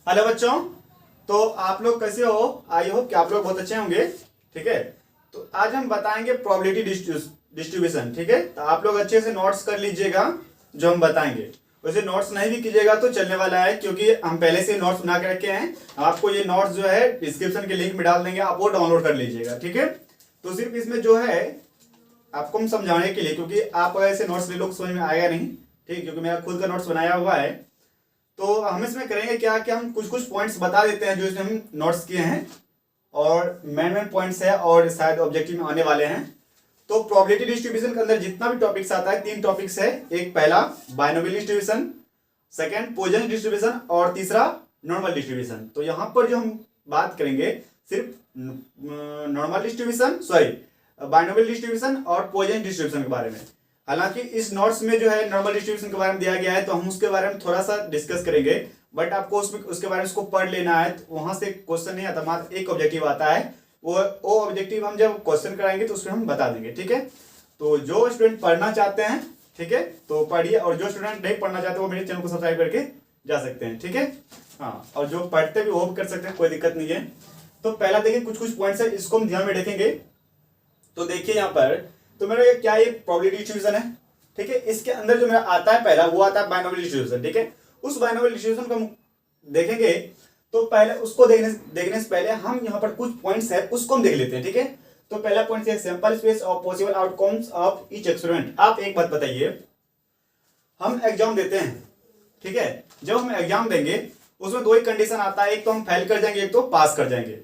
Hello बच्चों। तो आप लोग कैसे हो? आई होप कि आप लोग बहुत अच्छे होंगे। ठीक है, तो आज हम बताएंगे प्रोबेबिलिटी डिस्ट्रीब्यूशन। ठीक है, तो आप लोग अच्छे से नोट्स कर लीजिएगा जो हम बताएंगे। वैसे नोट्स नहीं भी कीजिएगा तो चलने वाला है, क्योंकि हम पहले से नोट्स बना के रखे हैं। आपको ये नोट्स जो है डिस्क्रिप्शन के लिंक में डाल देंगे, आप वो डाउनलोड कर लीजिएगा। ठीक है, तो सिर्फ इसमें जो है आपको हम समझाने के लिए, क्योंकि आप ऐसे नोट्स ले लोग समझ में आएगा नहीं। ठीक, क्योंकि मेरा खुद का नोट्स बनाया हुआ है। तो हम इसमें करेंगे क्या कि हम कुछ कुछ पॉइंट्स बता देते हैं जो इसमें हम नोट्स किए हैं, और मेन पॉइंट्स है और शायद ऑब्जेक्टिव में आने वाले हैं। तो प्रोबेबिलिटी डिस्ट्रीब्यूशन के अंदर जितना भी टॉपिक्स आता है, 3 टॉपिक्स है। एक पहला binomial distribution, second Poisson distribution और तीसरा नॉर्मल डिस्ट्रीब्यूशन। तो यहाँ पर जो हम बात करेंगे सिर्फ नॉर्मल डिस्ट्रीब्यूशन, बाइनोमियल डिस्ट्रीब्यूशन और पॉइजन डिस्ट्रीब्यूशन के बारे में। हालांकि इस नोट्स में जो है नॉर्मल डिस्ट्रीब्यूशन के बारे में दिया गया है, तो हम उसके बारे में थोड़ा सा डिस्कस करेंगे। बट आपको उसके बारे में उसको पढ़ लेना है, तो वहां से क्वेश्चन नहीं आता, मात्र एक ऑब्जेक्टिव आता है। वो ऑब्जेक्टिव हम जब क्वेश्चन कराएंगे तो उसमें हम बता देंगे। ठीक है, तो जो स्टूडेंट पढ़ना चाहते हैं, ठीक है, तो पढ़िए, और जो स्टूडेंट नहीं पढ़ना चाहते वो मेरे चैनल को सब्सक्राइब करके जा सकते हैं। ठीक है, हाँ, और जो पढ़ते भी वो भी कर सकते हैं, कोई दिक्कत नहीं है। तो पहला देखिए, कुछ कुछ पॉइंट्स है, इसको हम ध्यान में रखेंगे। तो देखिए यहाँ पर, तो मेरा क्या ये प्रोबेबिलिटी डिस्ट्रीब्यूशन है। ठीक है, इसके अंदर जो मेरा आता है पहला, वो आता है बाइनोमियल डिस्ट्रीब्यूशन। ठीक है, उस बाइनोमियल डिस्ट्रीब्यूशन को हम देखेंगे। तो पहले उसको देखने से पहले हम यहाँ पर कुछ पॉइंट्स है उसको हम देख लेते हैं। ठीक है, तो पहला पॉइंट है sample space of possible outcomes of each experiment. आप एक बात बताइए, हम एग्जाम देते हैं, ठीक है, जब हम एग्जाम देंगे उसमें 2 ही कंडीशन आता है, एक तो हम फेल कर जाएंगे, एक तो पास कर जाएंगे।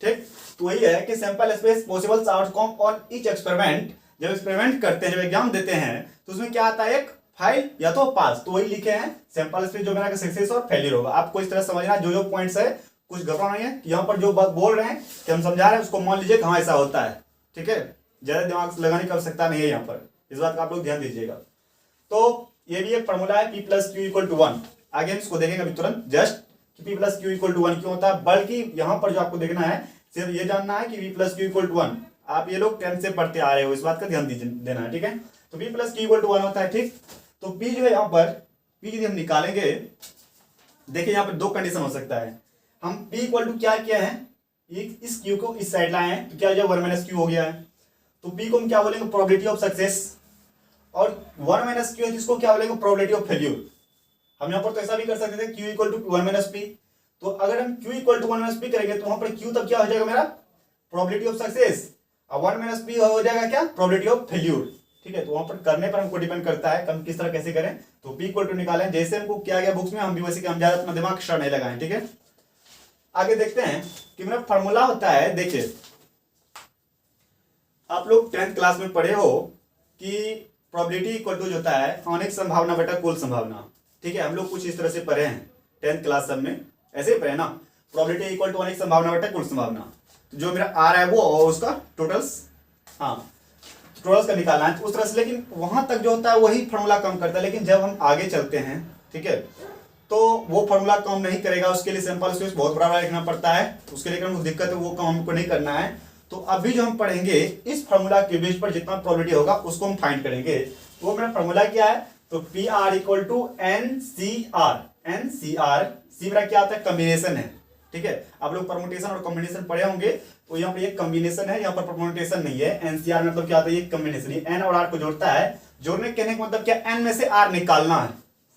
ठीक, तो वही है कि sample space possible outcome on each experiment. जब एक्सपेरिमेंट करते हैं, जब एग्जाम देते हैं, तो उसमें क्या आता है, एक फाइल या तो पास। तो वही लिखे हैं सैंपल स्पेस, जो मेरा सक्सेस और फेलियर होगा। आपको इस तरह समझना, जो पॉइंट्स है कुछ घबराना नहीं है। यहाँ पर जो बात बोल रहे हैं कि हम समझा रहे हैं, उसको मान लीजिए कहाँ ऐसा होता है। ठीक है, ज्यादा दिमाग लगाने की आवश्यकता नहीं है यहाँ पर, इस बात का आप लोग ध्यान दीजिएगा। तो ये भी एक फॉर्मूला है, P + Q = 1। आगे हम इसको देखेंगे अभी तुरंत, जस्ट P + Q = 1 क्यों होता है। बल्कि यहाँ पर जो आपको देखना है, सिर्फ ये जानना है कि P + Q = 1। आप ये लोग 10th से पढ़ते आ रहे हो, इस बात का ध्यान देना है। ठीक है, तो P + Q = 1 होता है। ठीक, तो P जो है यहाँ पर, P यदि हम निकालेंगे, देखिए यहाँ पर 2 कंडीशन हो सकता है। हम P = क्या किया है, इस Q को इस साइड लाए हैं, तो क्या हो जाए 1 - Q हो गया है। तो P को हम क्या बोलेंगे, प्रोबेबिलिटी ऑफ सक्सेस, और 1 - Q है जिसको क्या बोलेंगे, प्रोबेबिलिटी ऑफ फेल्यूर। हम यहाँ पर तो ऐसा भी कर सकते थे, Q = 1 - P। तो अगर हम Q = 1 - P करेंगे, तो वहां पर Q तब क्या हो जाएगा मेरा, प्रोबेबिलिटी ऑफ सक्सेस, और 1 - P हो जाएगा क्या, प्रोबेबिलिटी ऑफ फेल्यूर। ठीक है, तो वहां पर करने पर हमको डिपेंड करता है हम किस तरह कैसे करें। तो P = निकालें, जैसे हमको किया गया बुक्स में, हम भी वैसे कि हम ज्यादा अपना दिमाग एक्स्ट्रा नहीं लगाएं। ठीक है, आगे देखते हैं कि मेरा फॉर्मूला होता है। देखिए, आप लोग 10th क्लास में पढ़े हो कि प्रोबेबिलिटी इक्वल टू होता है अनेक संभावना बटा कुल संभावना। ठीक है, हम लोग कुछ इस तरह से पढ़े हैं 10th क्लास सब में, ऐसे ही पढ़े ना, प्रोबेबिलिटी इक्वल टू अनेक संभावना बटा कुल संभावना। तो जो मेरा आ रहा है वो, और उसका टोटल्स, हाँ, टोटल्स का निकालना है उस तरह से। लेकिन वहां तक जो होता है वही फॉर्मूला काम करता है, लेकिन जब हम आगे चलते हैं, ठीक है, तो वो फॉर्मूला काम नहीं करेगा। उसके लिए सैंपल स्पेस बहुत बड़ा लिखना पड़ता है, उसके लिए हमको दिक्कत है, वो काम हमको नहीं करना है। तो अभी जो हम पढ़ेंगे, इस फॉर्मूला के बेस पर जितना प्रोबेबिलिटी होगा उसको हम फाइंड करेंगे। वो मेरा फॉर्मूला क्या है, तो PR = NCR। NCR, सी मेरा क्या आता है, कॉम्बिनेशन है। ठीक है, आप लोग परमुटेशन और कॉम्बिनेशन पढ़े होंगे, तो यहाँ पर ये कॉम्बिनेशन है, यहाँ पर परमुटेशन नहीं है। NCR मतलब क्या आता है, ये कॉम्बिनेशन, ये N और R को जोड़ता है। जोड़ने कहने का मतलब क्या, N में से R निकालना है।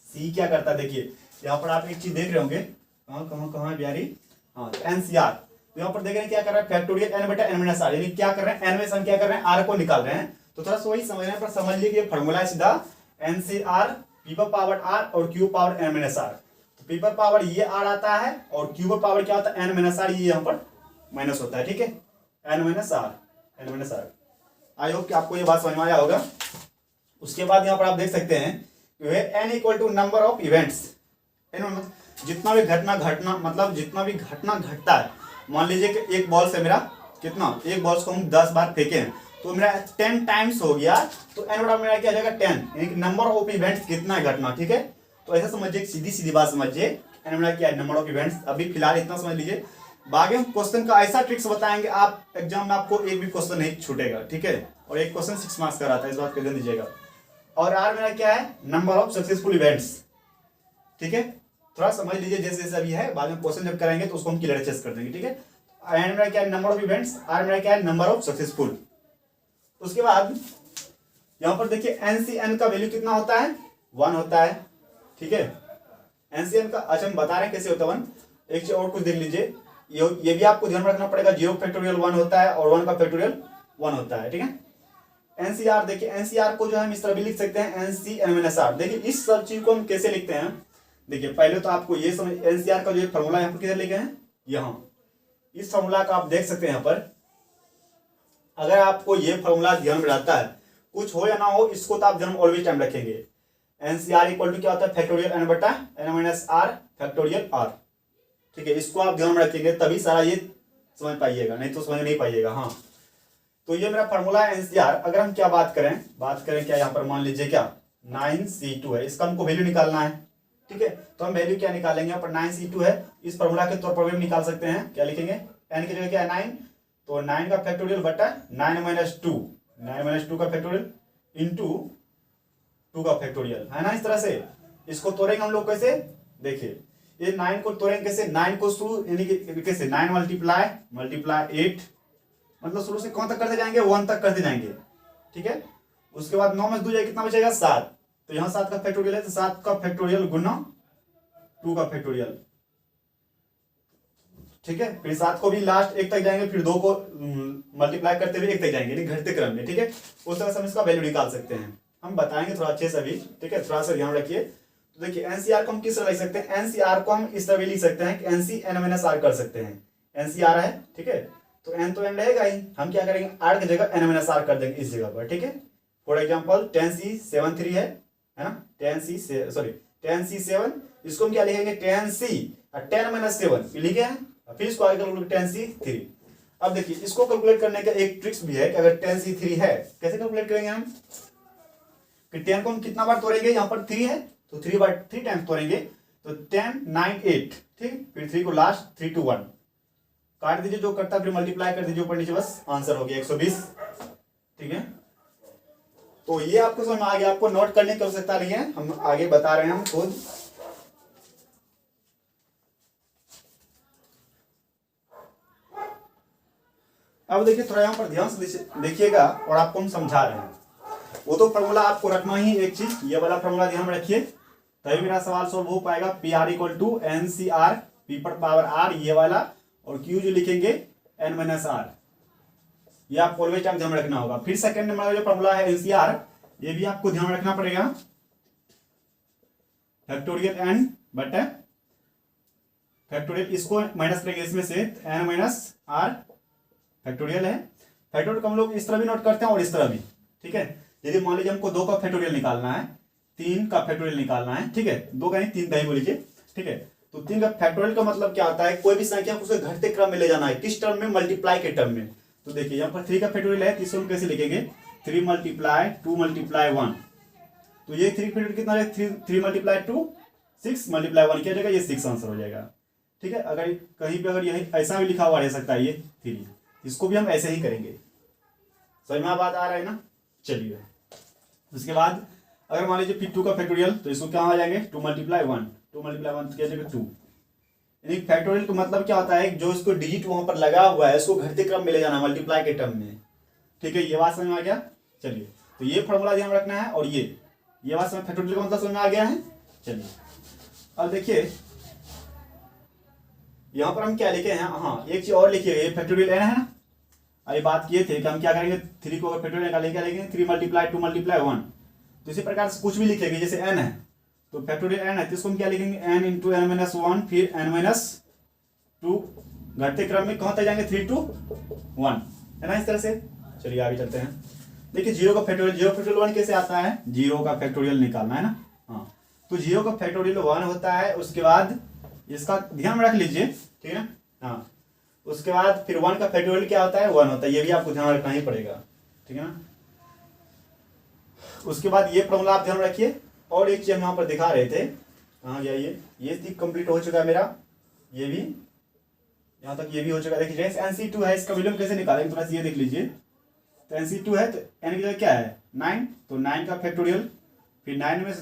सी क्या करता है, देखिए यहाँ पर आप एक चीज देख रहे होंगे, कहाँ प्यारी, हाँ, तो NCR, तो यहाँ पर देख रहे हैं क्या कर रहा है, फैक्टोरियल N बटा N - R, यानी क्या कर रहे हैं, N में से हम क्या कर रहे हैं, R को निकाल रहे हैं। तो थोड़ा सा वही समझने पर समझ लीजिए, फॉर्मूला है सीधा NCR, P⁻R और Q⁻N - R। तो P⁻ ये R आता है, और Q⁻ क्या होता है, N - R, ये यहाँ पर माइनस होता है। ठीक है, N - R। आई होप कि आपको ये बात समझ में आया होगा। उसके बाद यहाँ पर आप देख सकते हैं N = नंबर ऑफ इवेंट्स। जितना भी घटना घटता है, मान लीजिए कि एक बॉल से मेरा कितना, एक बॉल को हम 10 बार फेंके हैं, तो मेरा 10 टाइम्स हो गया, तो N बटा मेरा क्या हो जाएगा, 10, यानी कि नंबर ऑफ इवेंट्स कितना है घटना। ठीक है, तो ऐसा समझिए, सीधी सीधी बात समझिए, N बटा क्या है, नंबर ऑफ इवेंट्स। अभी फिलहाल इतना समझ लीजिए, बाकी हम क्वेश्चन का ऐसा ट्रिक्स बताएंगे, आप एग्जाम में आपको एक भी क्वेश्चन नहीं छूटेगा। ठीक है, और एक क्वेश्चन 6 मार्क्स का रहता है, इस बात का ध्यान दीजिएगा। और R मेरा क्या है, नंबर ऑफ सक्सेसफुल इवेंट्स। ठीक है, थोड़ा समझ लीजिए जैसे जैसे अभी है, बाद में क्वेश्चन जब करेंगे तो उसको हम क्लियर चेस कर देंगे, ठीक है। एन मेरा क्या है, नंबर ऑफ इवेंट्स, आर मेरा क्या है, नंबर ऑफ सक्सेसफुल। उसके बाद यहाँ पर देखिए एनसीएन का वैल्यू कितना होता है, 1 होता है, ठीक है। एनसीएन का अच्छा हम बता रहे हैं कैसे होता है 1। एक चीज और कुछ देख लीजिए, ये भी आपको ध्यान रखना पड़ेगा, 0 फैक्टोरियल 1 होता है और 1 का फैक्टोरियल 1 होता है, ठीक है। एनसीआर देखिए, एनसीआर को जो है हम इस तरह भी लिख सकते हैं, एनसीएन-आर। देखिए इस सब चीज को हम कैसे लिखते हैं, देखिए पहले तो आपको ये समझ, एनसीआर का जो फॉर्मूला यहाँ पर किधर लिखे हैं, यहाँ इस फॉर्मूला का आप देख सकते हैं यहाँ पर। अगर आपको ये फॉर्मूला ध्यान में रहता है, कुछ हो या ना हो, इसको तो आप ध्यान में ऑलवेज टाइम रखेंगे। एनसीआर इक्वल टू क्या होता है, फैक्टोरियल एन बटा n minus r factorial r, ठीक है। इसको आप ध्यान में रखेंगे तभी सारा ये समझ पाइएगा, नहीं तो समझ नहीं पाइएगा। हाँ तो ये मेरा फॉर्मूला है एनसीआर। अगर हम क्या बात करें क्या यहाँ पर मान लीजिए क्या 9C2 है, इसका हमको वैल्यू निकालना है, ठीक है। तो हम वैल्यू क्या निकालेंगे, यहाँ पर 9C2 है, इस फॉर्मूला के तौर पर भी हम निकाल सकते हैं। क्या लिखेंगे, एन की जगह क्या है 9, तो 9 का फैक्टोरियल बटा 9 माइनस 2 का फैक्टोरियल इंटू 2 का फैक्टोरियल, है ना। इस तरह से इसको तोड़ेंगे हम लोग कैसे, देखिए ये 9 को तोड़ेंगे कैसे, 9 को शुरू यानी कि कैसे 9 मल्टीप्लाई 8, मतलब शुरू से कौन तक करते जाएंगे, 1 तक करते जाएंगे, ठीक है। उसके बाद 9 में 2 जाए कितना बचेगा 7, तो यहाँ 7 का फैक्टोरियल है, तो 7 का फैक्टोरियल गुना 2 का फैक्टोरियल, ठीक है। फिर 7 को भी लास्ट 1 तक जाएंगे, फिर 2 को मल्टीप्लाई करते हुए 1 तक जाएंगे, घटते क्रम में, ठीक है। उस तरह से हम इसका वैल्यू निकाल सकते हैं, हम बताएंगे थोड़ा अच्छे से अभी, ठीक है। थोड़ा सा ध्यान रखिए। तो देखिए एनसीआर को हम किस तरह लिख सकते हैं, एनसीआर को हम इस तरह भी लिख सकते हैं कि एनसी-एन-आर कर सकते हैं। एनसीआर है, ठीक है, तो एन तो एन रहेगा ही, हम क्या करेंगे आर की जगह एन-आर कर देंगे इस जगह पर, ठीक है। फॉर एग्जाम्पल 10C73 है ना, 10C7, इसको हम क्या लिखेंगे 10C और 10-7 लिखे हैं, फिर इसको आगे कैलकुलेट 10C3। अब देखिए इसको कैलकुलेट करने का एक ट्रिक्स भी है कि अगर 10C3 है कैसे कैलकुलेट करेंगे हम, कि 10 को हम कितना बार तोड़ेंगे, यहाँ पर 3 है तो 3 टाइम्स तोड़ेंगे, तो 10 9 8, ठीक, फिर 3 को लास्ट 3 2 1 काट दीजिए, जो करता है फिर मल्टीप्लाई कर दीजिए ऊपर नीचे, बस आंसर हो गया 120, ठीक है। तो ये आपको समझ में आ गया, आपको नोट करने की आवश्यकता नहीं है, हम आगे बता रहे हैं हम खुद। अब देखिए थोड़ा यहाँ पर ध्यान से देखिएगा और आपको हम समझा रहे हैं। वो तो फॉर्मूला आपको रखना ही, एक चीज ये वाला फॉर्मूला ध्यान में रखिए, तभी मेरा सवाल सोल्व हो पाएगा। P are equal to N C are, p पर पावर आर ये वाला, और क्यू जो लिखेंगे एन माइनस आर, ये आपको ऑलवेज टाइम ध्यान रखना होगा। फिर सेकंड नंबर जो फॉर्मूला है एनसीआर, ये भी आपको ध्यान रखना पड़ेगा, फैक्टोरियल एन बटा फैक्टोरियल, इसको माइनस करेंगे इसमें से, एन माइनस आर फैक्टोरियल है। फैक्टोरियल को हम लोग इस तरह भी नोट करते हैं और इस तरह भी, ठीक है। यदि मान लीजिए हमको 2 का फैक्टोरियल निकालना है, 3 का फैक्टोरियल निकालना है, ठीक है, 2 का नहीं 3 दही बोल लीजिए, ठीक है। तो 3 का फैक्टोरियल का मतलब क्या होता है, कोई भी संख्या को उसे घटते क्रम में ले जाना है, किस टर्म में, मल्टीप्लाई के टर्म में। तो देखिए यहाँ पर 3 का फैक्टोरियल है, तो इसको हम कैसे लिखेंगे, 3 मल्टीप्लाई 2 मल्टीप्लाई 1, तो ये 3 फैक्टोरियल कितना है, 3 मल्टीप्लाई 2 6 मल्टीप्लाई 1 क्या जाएगा, ये 6 आंसर हो जाएगा, ठीक है। अगर कहीं पे अगर यही ऐसा भी लिखा हुआ रह सकता है ये 3, इसको भी हम ऐसे ही करेंगे, समझ में बात आ रहा है ना। चलिए उसके बाद अगर मान लीजिए फिर 2 का फैक्टोरियल, तो इसको क्या आ जाएंगे 2 मल्टीप्लाई 1 क्या जाएगा 2, यानी फैक्टोरियल का मतलब क्या होता है, जो इसको डिजिट वहां पर लगा हुआ है उसको घटते क्रम में ले जाना, मल्टीप्लाई के टर्म में, ठीक है। ये बात समझ में आ गया। चलिए तो ये फॉर्मूला ध्यान रखना है, और ये बात समझ, फैक्टोरियल का मतलब समझ में आ गया है। चलिए अब देखिए यहाँ पर हम क्या लिखे हैं, हाँ एक चीज और लिखिए, ये फैक्टोरियल एन है ना, अभी बात किए थे कि हम क्या करेंगे, 3 को अगर फैक्टोरियल निकालेंगे क्या लिखेंगे, 3 मल्टीप्लाई 2 मल्टीप्लाई 1, तो इसी प्रकार से कुछ भी लिखेंगे, जैसे एन है तो फैक्टोरियल एन है, तो इसको हम क्या लिखेंगे एन इंटू एन माइनस 1, फिर एन माइनस 2, घटते क्रम में कहाँ तक जाएंगे 3 to 1, है ना, इस तरह से। चलिए आगे चलते हैं। देखिए 0 का फैक्टोरियल 1 कैसे आता है, 0 का फैक्टोरियल निकालना है ना, हाँ तो 0 का फैक्टोरियल 1 होता है, उसके बाद इसका ध्यान रख लीजिए, ठीक है ना, हाँ उसके बाद फिर 1 का फैक्टोरियल क्या होता है, 1 होता है, ये भी आपको ध्यान रखना ही पड़ेगा, ठीक है ना। उसके बाद ये फॉर्मूला आप ध्यान रखिए, और एक चीज हम यहाँ पर दिखा रहे थे, कहाँ गया ये कंप्लीट हो चुका है मेरा, ये भी यहाँ तक ये भी हो चुका है। देखिए NC2 है, इसका वैल्यू कैसे निकालेंगे, थोड़ा सा ये देख लीजिए। तो NC2 है तो n की जगह क्या है 9, तो 9 का फैक्टोरियल, फिर 9 में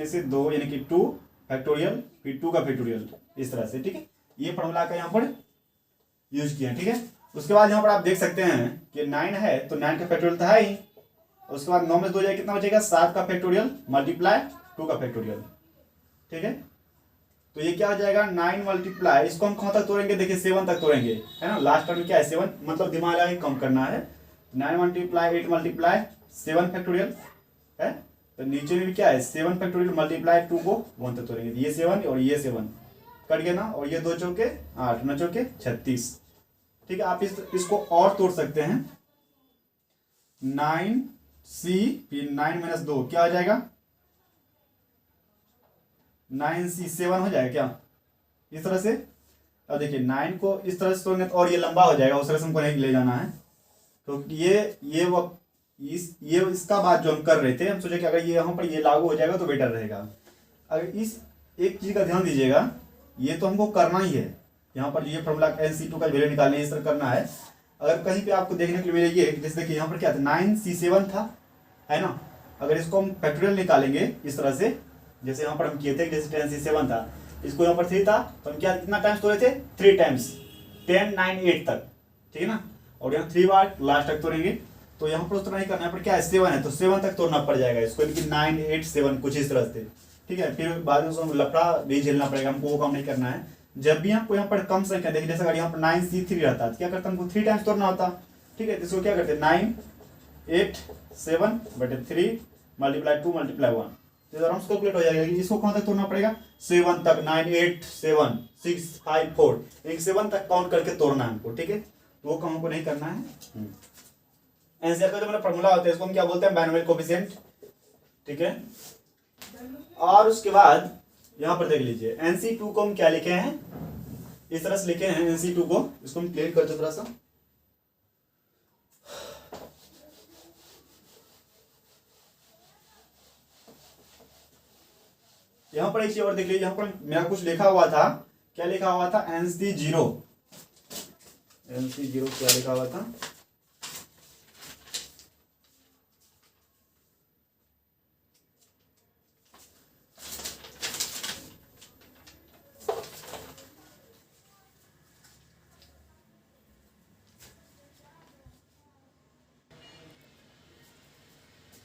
से 2 यानी कि 2, फैक्टोरियल फिर 2 का फैक्टोरियल, इस तरह से, ठीक है। ये फॉर्मूला का यहाँ पर यूज किया, ठीक है। उसके बाद यहाँ पर आप देख सकते हैं कि 9 है तो 9 का फैक्टोरियल तो है ही। उसके बाद 9 में 2 जाए कितना बचेगा, 7 का फैक्टोरियल मल्टीप्लाई 2 का फैक्टोरियल, ठीक है। तो ये क्या हो जाएगा, 9 मल्टीप्लाई, इसको हम कहाँ तक तोड़ेंगे, देखिए 7 तक तोड़ेंगे, है ना। लास्ट टर्म में क्या है 7, मतलब दिमाग लगा के कम करना है। 9 मल्टीप्लाई 8 मल्टीप्लाई 7 फैक्टोरियल है, तो नीचे में भी क्या है 7 फैक्टोरियल मल्टीप्लाई 2 को 1 तक तोड़ेंगे। ये 7 और ये 7 कट गया ना, और ये 2 चौके 8, 9 चौके 36, ठीक है। आप इसको और तोड़ सकते हैं, 9c फिर 9 माइनस 2 क्या हो जाएगा, 9c 7 हो जाएगा क्या, इस तरह से। अब देखिए 9 को इस तरह से तोड़ेंगे तो और ये लंबा हो जाएगा, उस तरह से हमको नहीं ले जाना है। तो ये वो ये इसका बात जो हम कर रहे थे, हम सोचे कि अगर ये यहाँ पर ये लागू हो जाएगा तो बेटर रहेगा। अगर इस एक चीज का ध्यान दीजिएगा, ये तो हमको करना ही है, यहाँ पर ये फॉर्मूला NC2 का वैल्यू निकालने इस तरह करना है। अगर कहीं पे आपको देखने के लिए मिलेगी, जैसे देखिए यहाँ पर क्या था 9c7 था, है ना। अगर इसको हम फैक्टोरियल निकालेंगे इस तरह से, जैसे यहाँ पर हम किए थे, जैसे 10c7 था, इसको यहाँ पर 3 था तो हम क्या कितना टाइम्स तोड़े थे, 3 टाइम्स, 10 9 8 तक, ठीक है ना। और यहाँ 3 बार लास्ट तक तोड़ेंगे, तो यहाँ पर उस तरह नहीं करना है, पर क्या है 7 है तो 7 तक तोड़ना पड़ जाएगा इसको, लेकिन 9 8 7 कुछ इस तरह से, ठीक है। फिर बाद में उसको लफड़ा भी झेलना पड़ेगा, हमको वो काम नहीं करना है। जब भी हमको यहाँ पर कम संख्या देखिए, जैसे अगर यहाँ पर 9c3 रहता तो क्या करता, हमको 3 टाइम्स तोड़ना होता, ठीक है। तो इसको क्या करते 9 8 7 बटे 3 मल्टीप्लाई 2 मल्टीप्लाई 1, तो आराम से कैलकुलेट हो जाएगा। इसको कहाँ तक तोड़ना पड़ेगा, 7 तक, 9 8 7 6 5 4, एक 7 तक काउंट करके तोड़ना है हमको, ठीक है। तो वो काम हमको नहीं करना है। एनसीआर का जो मेरा फॉर्मूला होता है इसको हम क्या बोलते हैं, मैनुअल कोफिशिएंट, ठीक है। और उसके बाद यहाँ पर देख लीजिए NC2 को हम क्या लिखे हैं, इस तरह से लिखे हैं NC2 को, इसको हम क्लियर करते थोड़ा सा। यहाँ पर एक चीज और देख लीजिए, यहाँ पर मेरा कुछ लिखा हुआ था, क्या लिखा हुआ था, NC0 क्या लिखा हुआ था,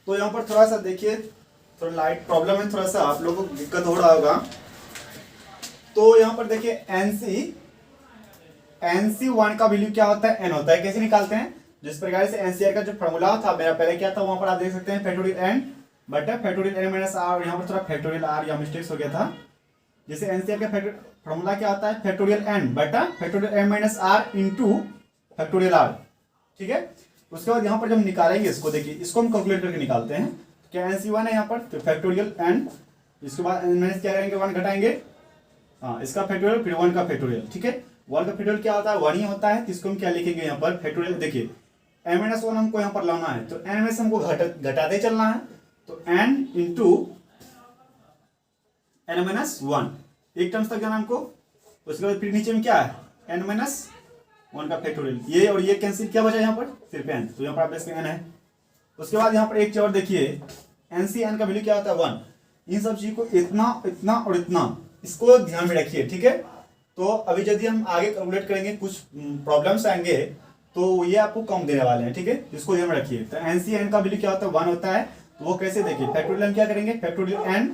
तो यहाँ पर थोड़ा सा देखिए, थोड़ा लाइट प्रॉब्लम है, थोड़ा सा आप लोगों को दिक्कत हो रहा होगा। तो यहाँ पर देखिए NC1 का वैल्यू क्या होता है, n होता है। कैसे निकालते हैं, जिस प्रकार से NCR का जो फॉर्मूला था मेरा पहले क्या था, वहां पर आप देख सकते हैं फैक्टोरियल n बटा फैक्टोरियल n माइनस r, यहाँ पर थोड़ा फैक्टोरियल r या मिस्टेक्स हो गया था। जैसे NCR का फॉर्मूला क्या होता है, फैक्टोरियल n बटा factorial n minus r into factorial r, ठीक है। उसके बाद यहाँ पर जब निकालेंगे इसको, देखिए इसको हम कैलकुलेट करके निकालते हैं। क्या NC1 है यहाँ पर, तो फैक्टोरियल n, इसके बाद माइनस क्या करेंगे 1 घटाएंगे, हाँ इसका फैक्टोरियल फिर 1 का फैक्टोरियल, ठीक है। 1 का फैक्टोरियल क्या होता है, 1 ही होता है, तो इसको हम क्या लिखेंगे यहाँ पर फैक्टोरियल, देखिए n-1 हमको यहाँ पर लाना है, तो n में से हमको घटाते चलना है, तो n इंटू n-1 एक टर्म्स तक जाना हमको। उसके बाद फिर नीचे में क्या है n-1 का फैक्टोरियल, ये और ये कैंसिल, क्या बचा यहाँ पर सिर्फ n, तो यहाँ पर आप देख सकते हैं n है। उसके बाद यहाँ पर एक चीज और देखिए, NC n का वैल्यू क्या होता है 1। इन सब चीज को इतना इतना और इतना, इसको ध्यान में रखिए, ठीक है। तो अभी यदि हम आगे कैलकुलेट करेंगे कुछ प्रॉब्लम्स आएंगे तो ये आपको कम देने वाले हैं, ठीक है, इसको ध्यान में रखिए। तो NC n का वैल्यू क्या होता है 1 होता है, तो वो कैसे देखिए, फैक्टोरियल हम क्या करेंगे, फैक्टोरियल n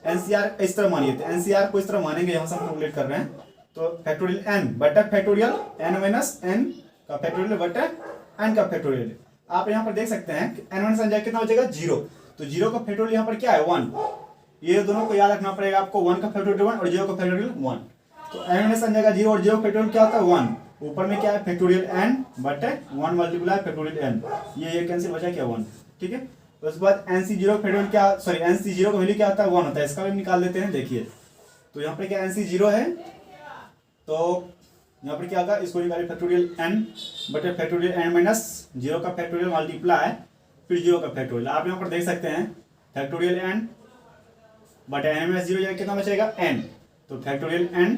NCR इस तरह मानिए, तो NCR को इस तरह मानेंगे, यहाँ से हम कैलकुलेट कर रहे हैं, तो फैक्टोरियल n बटा फैक्टोरियल n माइनस n का फैक्टोरियल बटा n का फैक्टोरियल। आप यहाँ पर देख सकते हैं n माइनस n कितना बचेगा 0, तो 0 का फैक्टोरियल यहाँ पर क्या है 1, ये दोनों को याद रखना पड़ेगा आपको, 1 का फैक्टोरियल 1 और 0 का फैक्टोरियल 1। तो n माइनस n जाएगा 0 और 0 फैक्टोरियल क्या होता है 1, ऊपर में क्या है फैक्टोरियल n बटे 1 मल्टीप्लाई फैक्टोरियल n, ये कैंसिल बचा क्या 1, ठीक है। उसके बाद NC0 फैक्टोरियल क्या, सॉरी NC0 का वैल्यू क्या होता है 1 होता है, इसका भी निकाल देते हैं। देखिए तो यहाँ पर क्या NC0 है, तो यहाँ पर क्या होगा, इसको निकालिए फैक्टोरियल n बटे फैक्टोरियल n माइनस 0 का फैक्टोरियल मल्टीप्लाई फिर 0 का फैक्टोरियल। आप यहाँ पर देख सकते हैं फैक्टोरियल n बटे n माइनस 0 जाएगा कितना बचेगा n, तो फैक्टोरियल n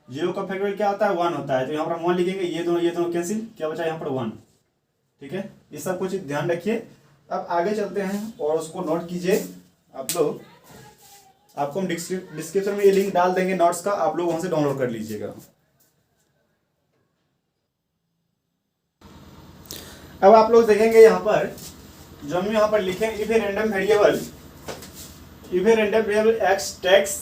0 का फैक्टोरियल क्या होता है 1 होता है, तो यहाँ पर हम 1 लिखेंगे, ये दोनों कैंसिल, क्या बचा यहाँ पर 1, ठीक है। ये सब कुछ ध्यान रखिए। अब आगे चलते हैं और उसको नोट कीजिए आप लोग। आपको हम डिस्क्रिप्शन में ये लिंक डाल देंगे नोट्स का, आप लोग वहां से डाउनलोड कर लीजिएगा। अब आप लोग देखेंगे यहाँ पर जो हम यहाँ पर लिखे if a random variable x takes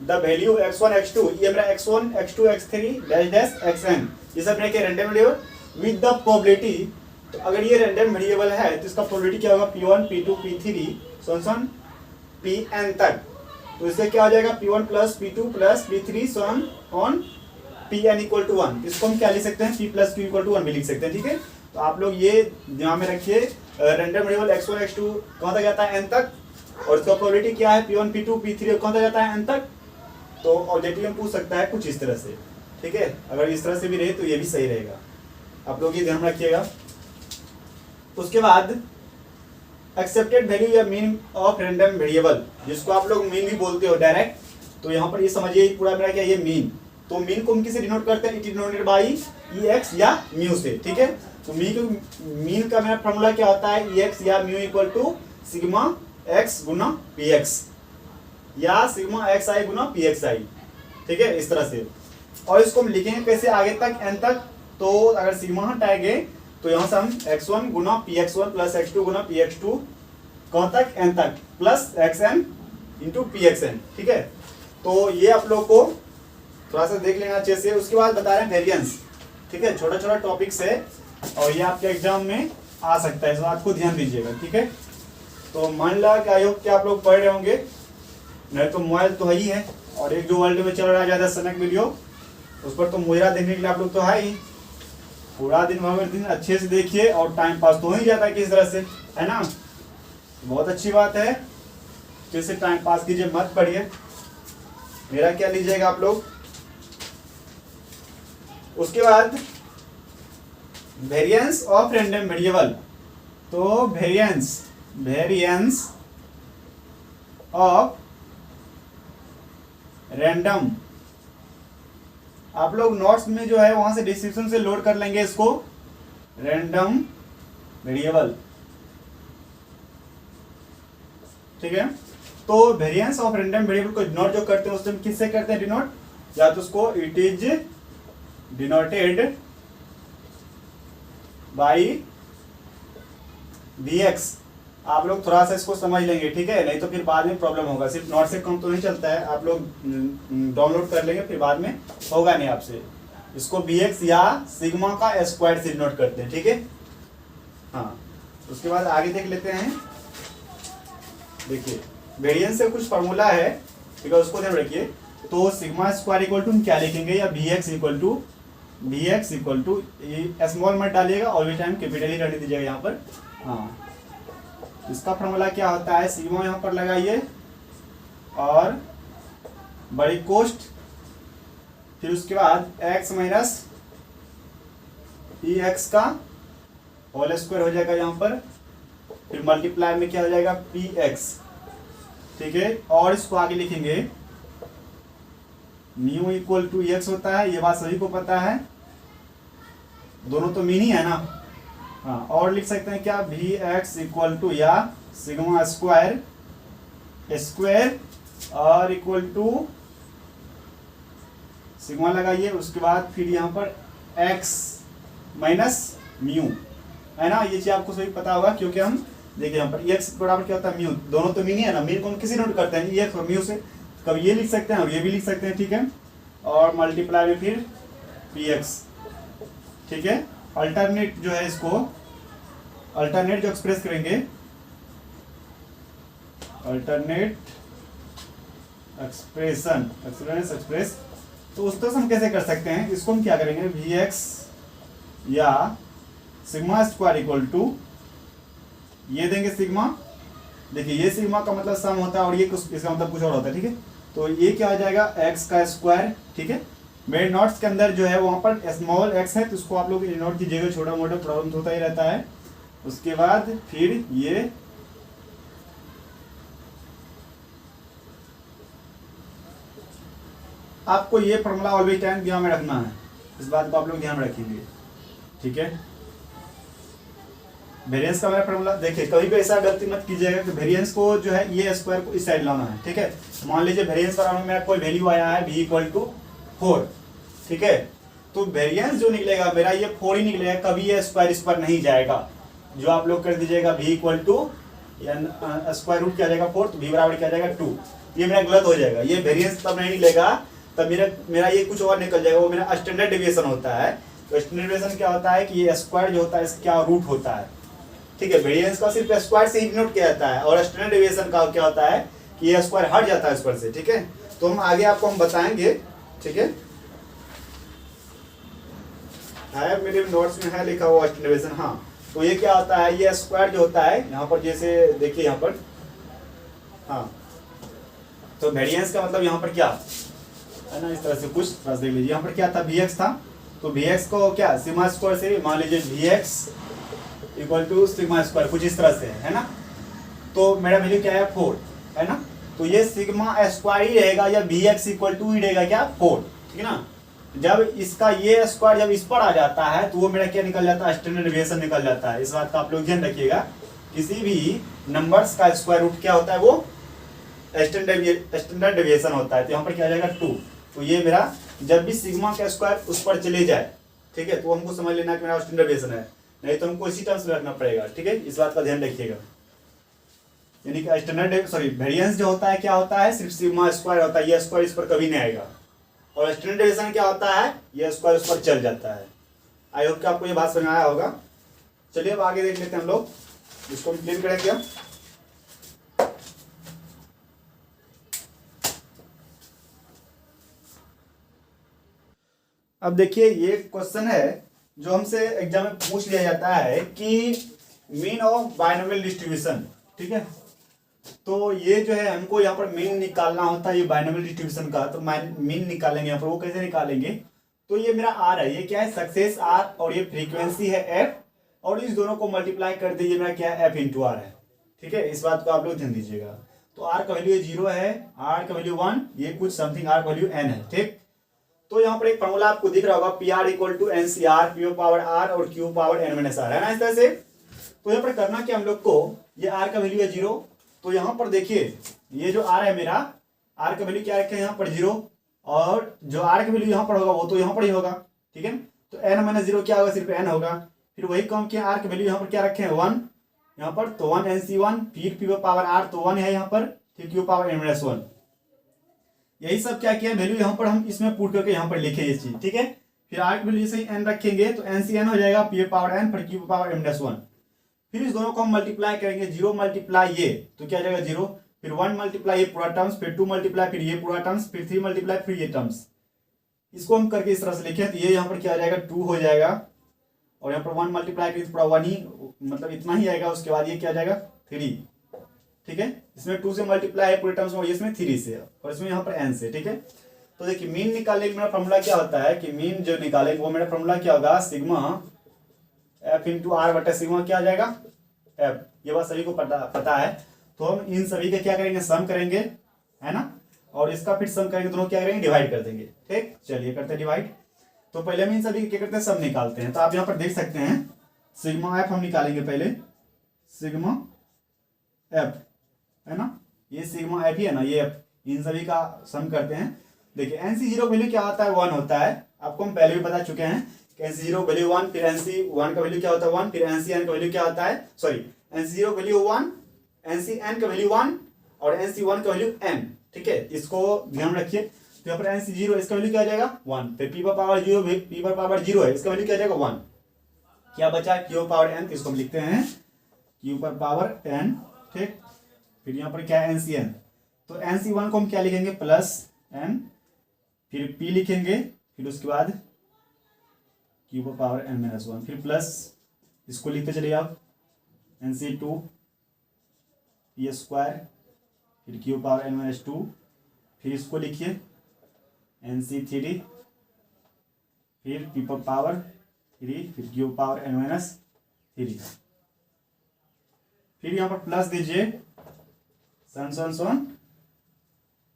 the value x1 x2, ये मेरा x1 x2 x3 dash dash xn, ये सब मेरा क्या random variable with the probability. तो अगर ये रैंडम वेरिएबल है तो इसका प्रोबेबिलिटी क्या होगा, p1 p2 p3 सोन pn तक। तो इससे क्या हो जाएगा, p1 plus p2 plus p3 so on pn equal to 1। इसको हम क्या लिख सकते हैं, p plus q equal to 1 भी लिख सकते हैं, ठीक है। तो आप लोग ये ध्यान में रखिए, रैंडम वेरिएबल x1 x2 कहाँ तक जाता है, n तक, और इसका प्रोबेबिलिटी क्या है, p1 p2 p3 कहाँ तक जाता है, n तक। तो ऑब्जेक्टिव में पूछ सकता है कुछ इस तरह से, ठीक है। अगर इस तरह से भी रहे तो ये भी सही रहेगा, आप लोग ये ध्यान रखिएगा। उसके बाद एक्सेप्टेड वैल्यू या मीन ऑफ रैंडम वेरिएबल, जिसको आप लोग मीन भी बोलते हो डायरेक्ट। तो यहाँ पर ये समझिए पूरा मेरा क्या ये मीन, तो मीन को हम किसे डिनोट करते हैं, it is denoted by EX या म्यू से, ठीक है। तो मीन का मेरा फॉर्मूला क्या होता है, EX या mu equal to sigma x गुना px या सिग्मा xi गुना pxi, ठीक है, इस तरह से। और इसको हम लिखेंगे कैसे आगे तक n तक, तो अगर सिग्मा हटाएंगे तो यहाँ से हम x1 गुना px1 प्लस x2 गुना px2 कौन तक, n तक, प्लस xn इंटू pxn, ठीक है। तो ये आप लोग को थोड़ा सा देख लेना अच्छे से। उसके बाद बता रहे हैं वेरिएंस, ठीक है, छोटा छोटा टॉपिक्स है और ये आपके एग्जाम में आ सकता है, इस बात को ध्यान दीजिएगा, ठीक है। तो मान ला कि आई होप कि आप लोग पढ़ रहे होंगे, नहीं तो मोबाइल तो है ही है, और एक जो वर्ल्ड में चल रहा है ज़्यादा सनक वीडियो, उस पर तो मुजरा देखने के लिए आप लोग तो है ही। पूरा दिन भर दिन अच्छे से देखिए और टाइम पास तो हो ही जाता है किस तरह से, है ना। बहुत अच्छी बात है, जैसे टाइम पास कीजिए, मत पढ़िए, मेरा क्या लीजिएगा आप लोग। उसके बाद वेरिएंस ऑफ रैंडम वेरिएबल, तो वेरिएंस ऑफ रैंडम, आप लोग नोट्स में जो है वहां से डिस्क्रिप्शन से लोड कर लेंगे इसको, रैंडम वेरिएबल, ठीक है। तो वेरिएंस ऑफ रैंडम वेरिएबल को डिनोट जो करते हैं उससे हम किससे करते हैं डिनोट, या तो उसको it is denoted by Vx। आप लोग थोड़ा सा इसको समझ लेंगे, ठीक है, नहीं तो फिर बाद में प्रॉब्लम होगा। सिर्फ नोट से कम तो नहीं चलता है, आप लोग डाउनलोड कर लेंगे, फिर बाद में होगा नहीं आपसे। इसको Vx या सिग्मा का स्क्वायर से नोट करते हैं, ठीक है। हाँ, उसके बाद आगे देख लेते हैं। देखिए वेरिएंस से कुछ फार्मूला है, ठीक है, उसको ध्यान रखिए। तो सिग्मा स्क्वायर इक्वल टू हम क्या लिखेंगे, या Vx इक्वल टू स्मॉल मत डालिएगा, ऑलवेज टाइम कैपिटल ही रहने दीजिएगा यहाँ पर। हाँ, इसका फॉर्मूला क्या होता है, सिग्मा यहाँ पर लगाइए और बड़ी कोष्ट, फिर उसके बाद x माइनस EX का होल स्क्वायर हो जाएगा यहाँ पर, फिर मल्टीप्लाई में क्या हो जाएगा px, ठीक है। और इसको आगे लिखेंगे म्यू इक्वल टू EX होता है, ये बात सभी को पता है, दोनों तो मीन ही है ना। हाँ, और लिख सकते हैं क्या, Vx इक्वल टू या सिग्मा स्क्वायर और इक्वल टू सिग्मा लगाइए, उसके बाद फिर यहाँ पर x माइनस म्यू, है ना। ये चीज आपको सभी पता होगा, क्योंकि हम देखिए यहाँ पर EX बराबर क्या होता है म्यू, दोनों तो मीन ही है ना। मीन को हम किसी नोट करते हैं EX और म्यू से, कभी ये लिख सकते हैं और ये भी लिख सकते हैं, ठीक है। और मल्टीप्लाई में फिर px, ठीक है। अल्टरनेट जो है, इसको अल्टरनेट जो एक्सप्रेस करेंगे, अल्टरनेट एक्सप्रेस, तो उस तरह से हम कैसे कर सकते हैं, इसको हम क्या करेंगे, Vx या सिग्मा स्क्वायर इक्वल टू ये देंगे सिग्मा, देखिए ये सिग्मा का मतलब सम होता है और ये इसका मतलब कुछ और होता है, ठीक है। तो ये क्या हो जाएगा x का स्क्वायर, ठीक है। मेरे नोट्स के अंदर जो है वहां पर स्मॉल x है, तो उसको आप लोग नोट कीजिएगा, छोटा मोटा प्रॉब्लम होता ही रहता है। उसके बाद फिर ये आपको ये फॉर्मूला ऑलवेज टाइम ध्यान में रखना है, इस बात को आप लोग ध्यान रखेंगे, ठीक है। वेरिएंस का मेरा फॉर्मूला देखिए, कभी भी ऐसा गलती मत कीजिएगा कि वेरिएंस को जो है ये स्क्वायर को इस साइड लाना है, ठीक है। मान लीजिए वेरिएंस का मेरा कोई वैल्यू आया है v इक्वल टू 4, ठीक है, तो वेरिएंस जो निकलेगा मेरा ये 4 ही निकलेगा, कभी ये स्क्वायर इस पर नहीं जाएगा। जो आप लोग कर दीजिएगा v equal to square root क्या जाएगा 4, तो v बराबर क्या जाएगा 2, ये मेरा गलत हो जाएगा। ये वेरिएंस तब नहीं निकलेगा तब मेरा ये कुछ और निकल जाएगा, वो मेरा स्टैंडर्ड डेविएशन होता है। तो स्टैंडर्ड डेविएशन क्या होता है कि ये स्क्वायर जो होता है इसका रूट होता है, ठीक है। वेरिएंस का सिर्फ स्क्वायर से ही डिनोट किया जाता है, और स्टैंडर्ड डेविएशन का क्या होता है कि ये स्क्वायर हट जाता है स्क्वायर से, ठीक है। तो हम आगे आपको हम बताएंगे, ठीक है। मेरे नोट्स में है लिखा हुआ स्टैंडर्ड डेविएशन, हाँ। तो ये क्या होता है, ये स्क्वायर जो होता है यहाँ पर, जैसे देखिए यहाँ पर, हाँ, तो वेरिएंस का मतलब यहाँ पर क्या है ना, इस तरह से कुछ देख लीजिए। यहाँ पर क्या था, vx था, तो vx को क्या सिग्मा स्क्वायर से मान लीजिए vx equal to sigma square, कुछ इस तरह से है ना। तो मेरा वैल्यू क्या है 4, है ना। तो ये सिग्मा स्क्वायर ही रहेगा या vx इक्वल टू ही रहेगा क्या 4, ठीक है ना। जब इसका ये स्क्वायर जब इस पर आ जाता है तो वो मेरा क्या निकल जाता है, स्टैंडर्ड डेविएशन निकल जाता है। इस बात का आप लोग ध्यान रखिएगा, किसी भी नंबर्स का स्क्वायर रूट क्या होता है, वो स्टैंडर्ड डेविएशन होता है। तो यहाँ पर क्या आ जाएगा 2। तो ये मेरा जब भी सिग्मा का स्क्वायर उस पर चले जाए, ठीक है, तो हमको समझ लेना कि मेरा स्टैंडर्ड डेविएशन है, नहीं तो हमको इसी टर्म्स में रखना पड़ेगा, ठीक है। इस बात का ध्यान रखिएगा। यानी कि स्टैंडर्ड वेरिएंस जो होता है क्या होता है, सिर्फ सिग्मा स्क्वायर होता है, ये स्क्वायर इस पर कभी नहीं आएगा। और स्टैंडर्ड डेविएशन क्या होता है, ये स्क्वायर उस पर चल जाता है। आई होप कि आपको ये बात समझ में आया होगा। चलिए अब आगे देख लेते हैं हम लोग, इसको हम क्लीन करें क्या। अब देखिए ये क्वेश्चन है जो हमसे एग्जाम में पूछ लिया जाता है कि मीन ऑफ बाइनोमियल डिस्ट्रीब्यूशन, ठीक है। तो ये जो है हमको यहाँ पर मीन निकालना होता है, ये बाइनोमियल डिस्ट्रीब्यूशन का। तो मीन निकालेंगे यहाँ पर, वो कैसे निकालेंगे, तो ये मेरा आर है, ये क्या है सक्सेस आर, और ये फ्रीक्वेंसी है एफ, और इस दोनों को मल्टीप्लाई कर दीजिए, मेरा क्या है एफ इंटू आर है, ठीक है। इस बात को आप लोग ध्यान दीजिएगा। तो आर का वैल्यू 0 है, आर का वैल्यू 1, ये कुछ समथिंग आर का वैल्यू n है, ठीक। तो यहाँ पर एक फॉर्मूला आपको दिख रहा होगा, P are equal to N C are, P power R और Q power N minus R, है ना, इस तरह से। तो यहाँ पर करना क्या हम लोग को, ये आर का वैल्यू है 0, तो यहाँ पर देखिए ये जो आर है मेरा, आर का वैल्यू क्या रखे यहाँ पर 0, और जो आर का वैल्यू यहाँ पर होगा वो तो यहाँ पर ही होगा, ठीक है। तो n माइनस 0 क्या होगा, सिर्फ n होगा। फिर वही काम किया, आर का वैल्यू यहाँ पर क्या रखे हैं 1, यहाँ पर तो 1 NC1, फिर पी पावर आर तो 1 है यहाँ पर, फिर क्यू पावर n माइनस 1, यही सब क्या किया वैल्यू यहाँ पर हम इसमें पुट करके यहाँ पर लिखे ये चीज, ठीक है। फिर आर की वैल्यू जैसे n रखेंगे तो NCn हो जाएगा, पी पावर n फिर क्यू पावर m माइनस 1। फिर इस दोनों को हम मल्टीप्लाई करेंगे, 0 मल्टीप्लाई ये तो क्या जाएगा 0, फिर 1 मल्टीप्लाई ये पूरा टर्म्स, फिर 2 मल्टीप्लाई फिर ये पूरा टर्म्स, फिर 3 मल्टीप्लाई फिर ये टर्म्स। इसको हम करके इस तरह से लिखें तो ये यहाँ पर क्या आ जाएगा 2 हो जाएगा, और यहाँ पर 1 मल्टीप्लाई करें तो पूरा 1 ही, मतलब इतना ही आएगा। उसके बाद ये क्या आ जाएगा 3, ठीक है। इसमें 2 से मल्टीप्लाई है पूरे टर्म्स में, इसमें 3 से, और इसमें यहाँ पर n से, ठीक है। तो देखिए मीन निकालेंगे, मेरा फॉर्मूला क्या होता है कि मीन जो निकालेंगे वो मेरा फॉर्मूला क्या होगा, सिग्मा एफ इंटू आर बटा सिग्मा क्या आ जाएगा एफ। ये बात सभी को पता है। तो हम इन सभी का क्या करेंगे, सम करेंगे, है ना, और इसका फिर सम करेंगे, दोनों क्या करेंगे डिवाइड कर देंगे, ठीक। चलिए करते हैं डिवाइड। तो पहले हम इन सभी क्या करते हैं, सम निकालते हैं। तो आप यहाँ पर देख सकते हैं सिग्मा एफ हम निकालेंगे पहले, सिग्मा एफ, है ना, ये सिग्मा एफ ही है ना, ये एफ, इन सभी का सम करते हैं। देखिए NC0 वैल्यू क्या होता है 1 होता है, आपको हम पहले भी बता चुके हैं कि NC0 वैल्यू 1, फिर NC1 का वैल्यू क्या होता है 1, फिर NCn का वैल्यू क्या होता है, सॉरी NC0 वैल्यू 1, NCn का वैल्यू 1 और NC1 का वैल्यू n, ठीक है। इसको ध्यान रखिए। तो यहाँ पर NC0 इसका वैल्यू क्या आ जाएगा 1, फिर p पर पावर 0, p पर पावर 0 है, इसका वैल्यू क्या आ जाएगा 1। क्या बचा q पावर n, इसको हम लिखते हैं q पर पावर n, ठीक। फिर यहाँ पर क्या है NCn, तो NC1 को हम क्या लिखेंगे प्लस n, फिर p लिखेंगे, फिर उसके बाद q पर पावर n माइनस 1, फिर प्लस इसको लिखते चलिए आप NC2 p स्क्वायर, फिर q पावर n माइनस 2, फिर इसको लिखिए NC3, फिर p पर पावर 3, फिर q पावर n माइनस 3, फिर यहाँ पर प्लस दीजिए सन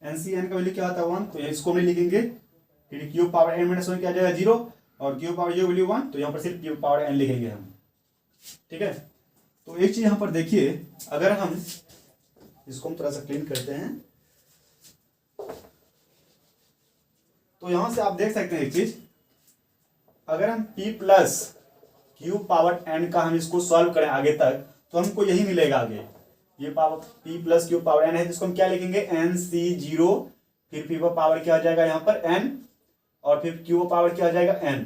NCn का वैल्यू क्या होता है 1, तो इसको हम लिखेंगे, फिर q पावर n माइनस 1 क्या आ जाएगा 0, और q पावर 0 वैल्यू 1, तो यहाँ पर सिर्फ q पावर n लिखेंगे हम, ठीक है। तो एक चीज यहाँ पर देखिए, अगर हम इसको हम थोड़ा सा क्लीन करते हैं, तो यहां से आप देख सकते हैं एक चीज, अगर हम p plus Q power n का हम इसको सॉल्व करें आगे तक, तो हमको यही मिलेगा आगे, ये power p plus Q power n है, जिसको हम क्या लिखेंगे nc0, फिर p पावर क्या आ जाएगा यहाँ पर n, और फिर q पावर क्या आ जाएगा n,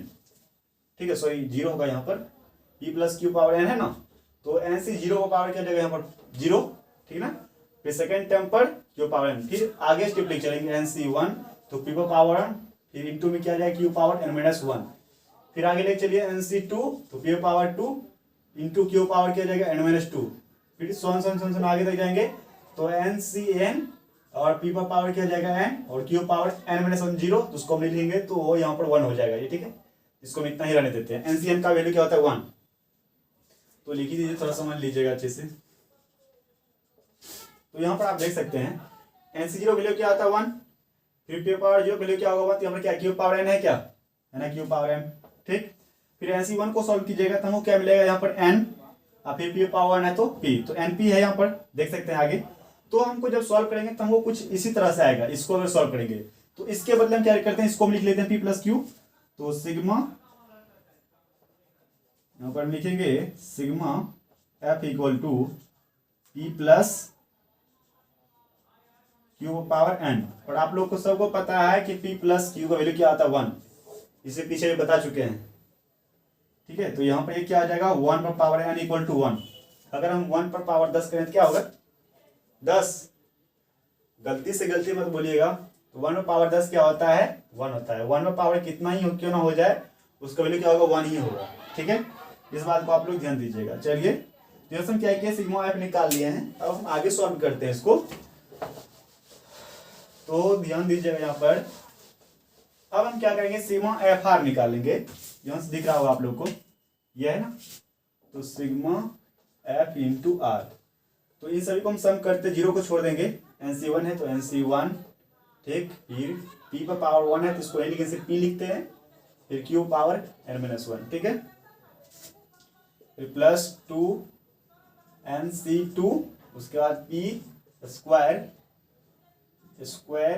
ठीक है, सॉरी 0 होगा यहाँ पर, p plus Q power n है ना, तो nc0 पावर क्या आ जाएगा यहाँ पर 0, ठीक ना। फिर सेकेंड टर्म पर q पावर n, फिर आगे स्टेप लिख चलेंगे nc1, तो p पावर n, फिर इंटू में क्या आ जाएगा q पावर n माइनस 1, फिर आगे लेके चलिए nc2, तो p power 2 into q power क्या आ जाएगा n माइनस 2, फिर सोन आगे तक जाएंगे, तो ncn और p पर पावर क्या आ जाएगा n, और q पावर n माइनस 1 0, तो उसको हम लिखेंगे तो वो यहाँ पर 1 हो जाएगा, ये ठीक है, इसको हम इतना ही रहने देते हैं। ncn का वैल्यू क्या होता है 1, तो लिख ही दीजिए, थोड़ा समझ लीजिएगा अच्छे से। तो यहाँ पर आप देख सकते हैं nc0 वैल्यू क्या आता है 1, फिर p पावर 0 वैल्यू क्या होगा, तो यहाँ पर क्या q पावर n है, क्या है ना q पावर n, ठीक। फिर nc1 को सॉल्व कीजिएगा तो हमको क्या मिलेगा यहाँ पर n, और फिर p पावर n है तो p, तो np है यहाँ पर देख सकते हैं आगे। तो हमको जब सॉल्व करेंगे तो हमको कुछ इसी तरह से आएगा, इसको अगर सॉल्व करेंगे तो इसके बदले हम क्या करते हैं, इसको हम लिख लेते हैं p प्लस क्यू, तो सिग्मा यहाँ पर लिखेंगे sigma f equal to p plus Q power n, और आप लोग को सबको पता है कि p प्लस क्यू का वैल्यू क्या आता है 1, इसे पीछे भी बता चुके हैं, ठीक है। तो यहाँ पर ये क्या आ जाएगा 1 पर पावर n इक्वल टू 1, अगर हम 1 पर पावर 10 करें तो क्या होगा 10, गलती से गलती मत बोलिएगा, तो 1 पर पावर 10 क्या होता है 1 होता है, 1 पर पावर कितना ही क्यों ना हो जाए उसका वैल्यू क्या होगा 1 ही होगा, ठीक है, इस बात को आप लोग ध्यान दीजिएगा। चलिए तो हम क्या किया, सिग्मा एफ निकाल लिए हैं, अब हम आगे सॉल्व करते हैं इसको, तो ध्यान दीजिएगा यहाँ पर, अब हम क्या करेंगे सिग्मा एफ आर निकालेंगे, यहाँ से दिख रहा होगा आप लोग को, यह है ना, तो सिग्मा एफ इंटू आर, तो इन सभी को हम सम करते 0 को छोड़ देंगे, nc1 है तो nc1, ठीक, फिर p पर पावर 1 है तो इसको लिखेंगे से p लिखते हैं, फिर q पावर n माइनस 1, ठीक है, फिर प्लस 2 nc2, उसके बाद p स्क्वायर,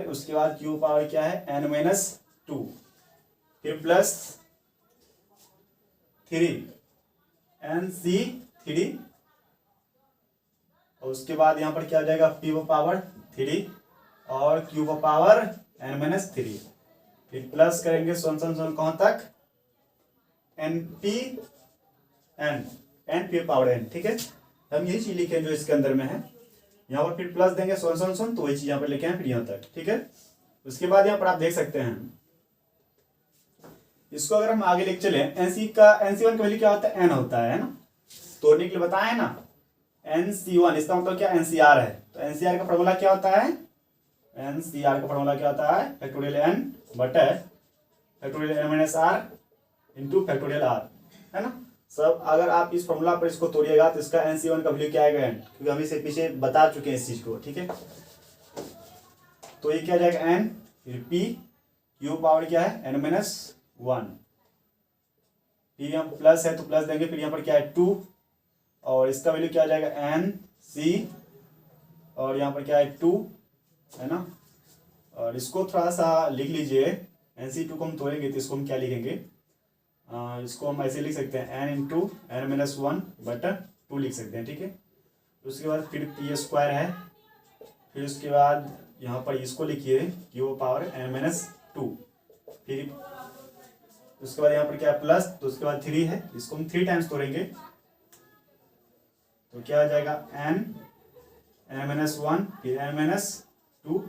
उसके बाद q पावर क्या है n माइनस 2, फिर प्लस 3 nc3, और उसके बाद यहाँ पर क्या आ जाएगा p पावर 3 और q पावर n माइनस 3, फिर प्लस करेंगे सोन कहाँ तक np पावर n, ठीक है, हम यही चीज लिखे जो इसके अंदर में है, यहाँ पर फिर प्लस देंगे सोन तो वही चीज यहाँ पर लिखे हैं फिर यहाँ तक, ठीक है। उसके बाद यहाँ पर आप देख सकते हैं, इसको अगर हम आगे लेके चले, nc1 का वैल्यू क्या होता है n होता है ना, तोड़ने के लिए बताया है ना, nc1 इसका मतलब क्या ncr है, तो ncr का फॉर्मूला क्या होता है, ncr का फॉर्मूला क्या होता है फैक्टोरियल n बटे factorial n minus r into factorial r, है ना। सब अगर आप इस फॉर्मूला पर इसको तोड़िएगा तो इसका nc1 का वैल्यू क्या आएगा n, क्योंकि हम इसे पीछे बता चुके हैं इस चीज को, ठीक है। तो ये क्या जाएगा n, फिर p, q पावर क्या है n माइनस 1, फिर यहाँ प्लस है तो प्लस देंगे, फिर यहाँ पर क्या है 2, और इसका वैल्यू क्या आ जाएगा n c, और यहाँ पर क्या है 2, है ना, और इसको थोड़ा सा लिख लीजिए, nc2 को हम तोड़ेंगे तो इसको हम क्या लिखेंगे, इसको हम ऐसे लिख सकते हैं n इंटू n माइनस 1 बटा 2 लिख सकते हैं, ठीक है। उसके बाद फिर p स्क्वायर है, फिर उसके बाद यहाँ पर इसको लिखिए q पावर n माइनस 2, फिर उसके बाद यहाँ पर क्या है प्लस, तो उसके बाद 3 है, इसको हम 3 टाइम्स तोड़ेंगे तो क्या आ जाएगा n माइनस 1, फिर n माइनस 2,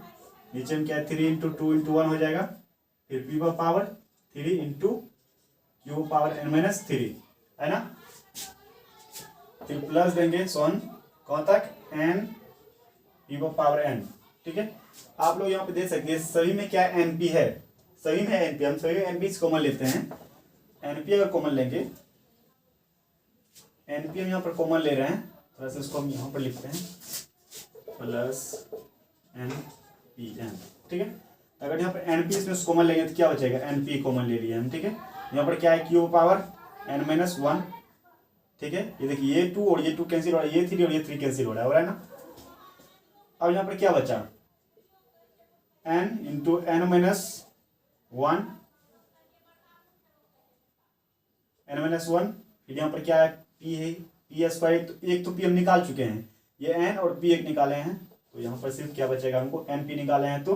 नीचे में क्या है 3 इंटू 2 इंटू 1 हो जाएगा, फिर p power 3 into q power n minus 3, है ना, फिर प्लस देंगे सोन कौन तक n p पावर n, ठीक है। आप लोग यहाँ पे देख सकते हैं सभी में क्या np है, सभी में np, हम सभी में np कॉमन लेते हैं, np अगर कॉमन लेंगे, np हम यहाँ पर कॉमन ले रहे हैं, थोड़ा सा इसको हम यहाँ पर लिखते हैं प्लस npn, ठीक है। अगर यहाँ पर np इसमें कॉमन लेंगे तो क्या बचेगा, np कॉमन ले लिए हम, ठीक है। यहाँ पर क्या है q पावर n माइनस 1, ठीक है। ये देखिए ये 2 और ये 2 कैंसिल हो रहा है, ये 3 और ये 3 कैंसिल हो रहा है ना। अब यहाँ पर क्या बचा, n इंटू n माइनस 1, फिर यहाँ पर क्या है p है, p स्क्वायर, तो एक तो p हम निकाल चुके हैं, ये n और p एक निकाले हैं, तो यहाँ पर सिर्फ क्या बचेगा हमको, n p निकाले हैं तो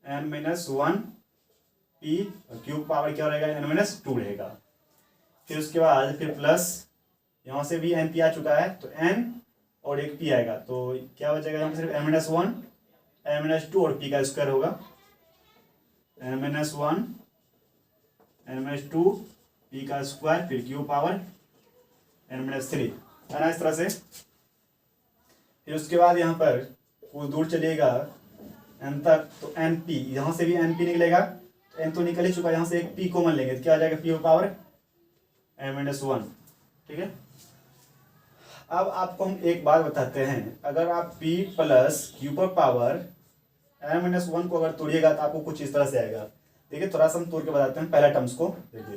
n माइनस 1 p और क्यूब पावर क्या रहेगा, n माइनस 2 रहेगा। फिर उसके बाद फिर प्लस यहाँ से भी n p आ चुका है, तो n और एक p आएगा, तो क्या बचेगा यहाँ पर सिर्फ n माइनस 1 n माइनस 2 और p का स्क्वायर होगा, n minus 1 n minus 2 p का स्क्वायर, फिर क्यूब पावर n माइनस 3 है ना, इस तरह से। फिर उसके बाद यहाँ पर कुछ दूर चलिएगा n तक, तो n p, यहाँ से भी n p निकलेगा, तो n तो निकल ही चुका, यहाँ से एक p कॉमन लेंगे तो क्या आ जाएगा, p पावर n माइनस 1, ठीक है। अब आपको हम एक बात बताते हैं, अगर आप p प्लस क्यू पर पावर n माइनस 1 को अगर तोड़िएगा तो आपको कुछ इस तरह से आएगा। देखिए थोड़ा सा हम तोड़ के बताते हैं पहला टर्म्स को। देखिए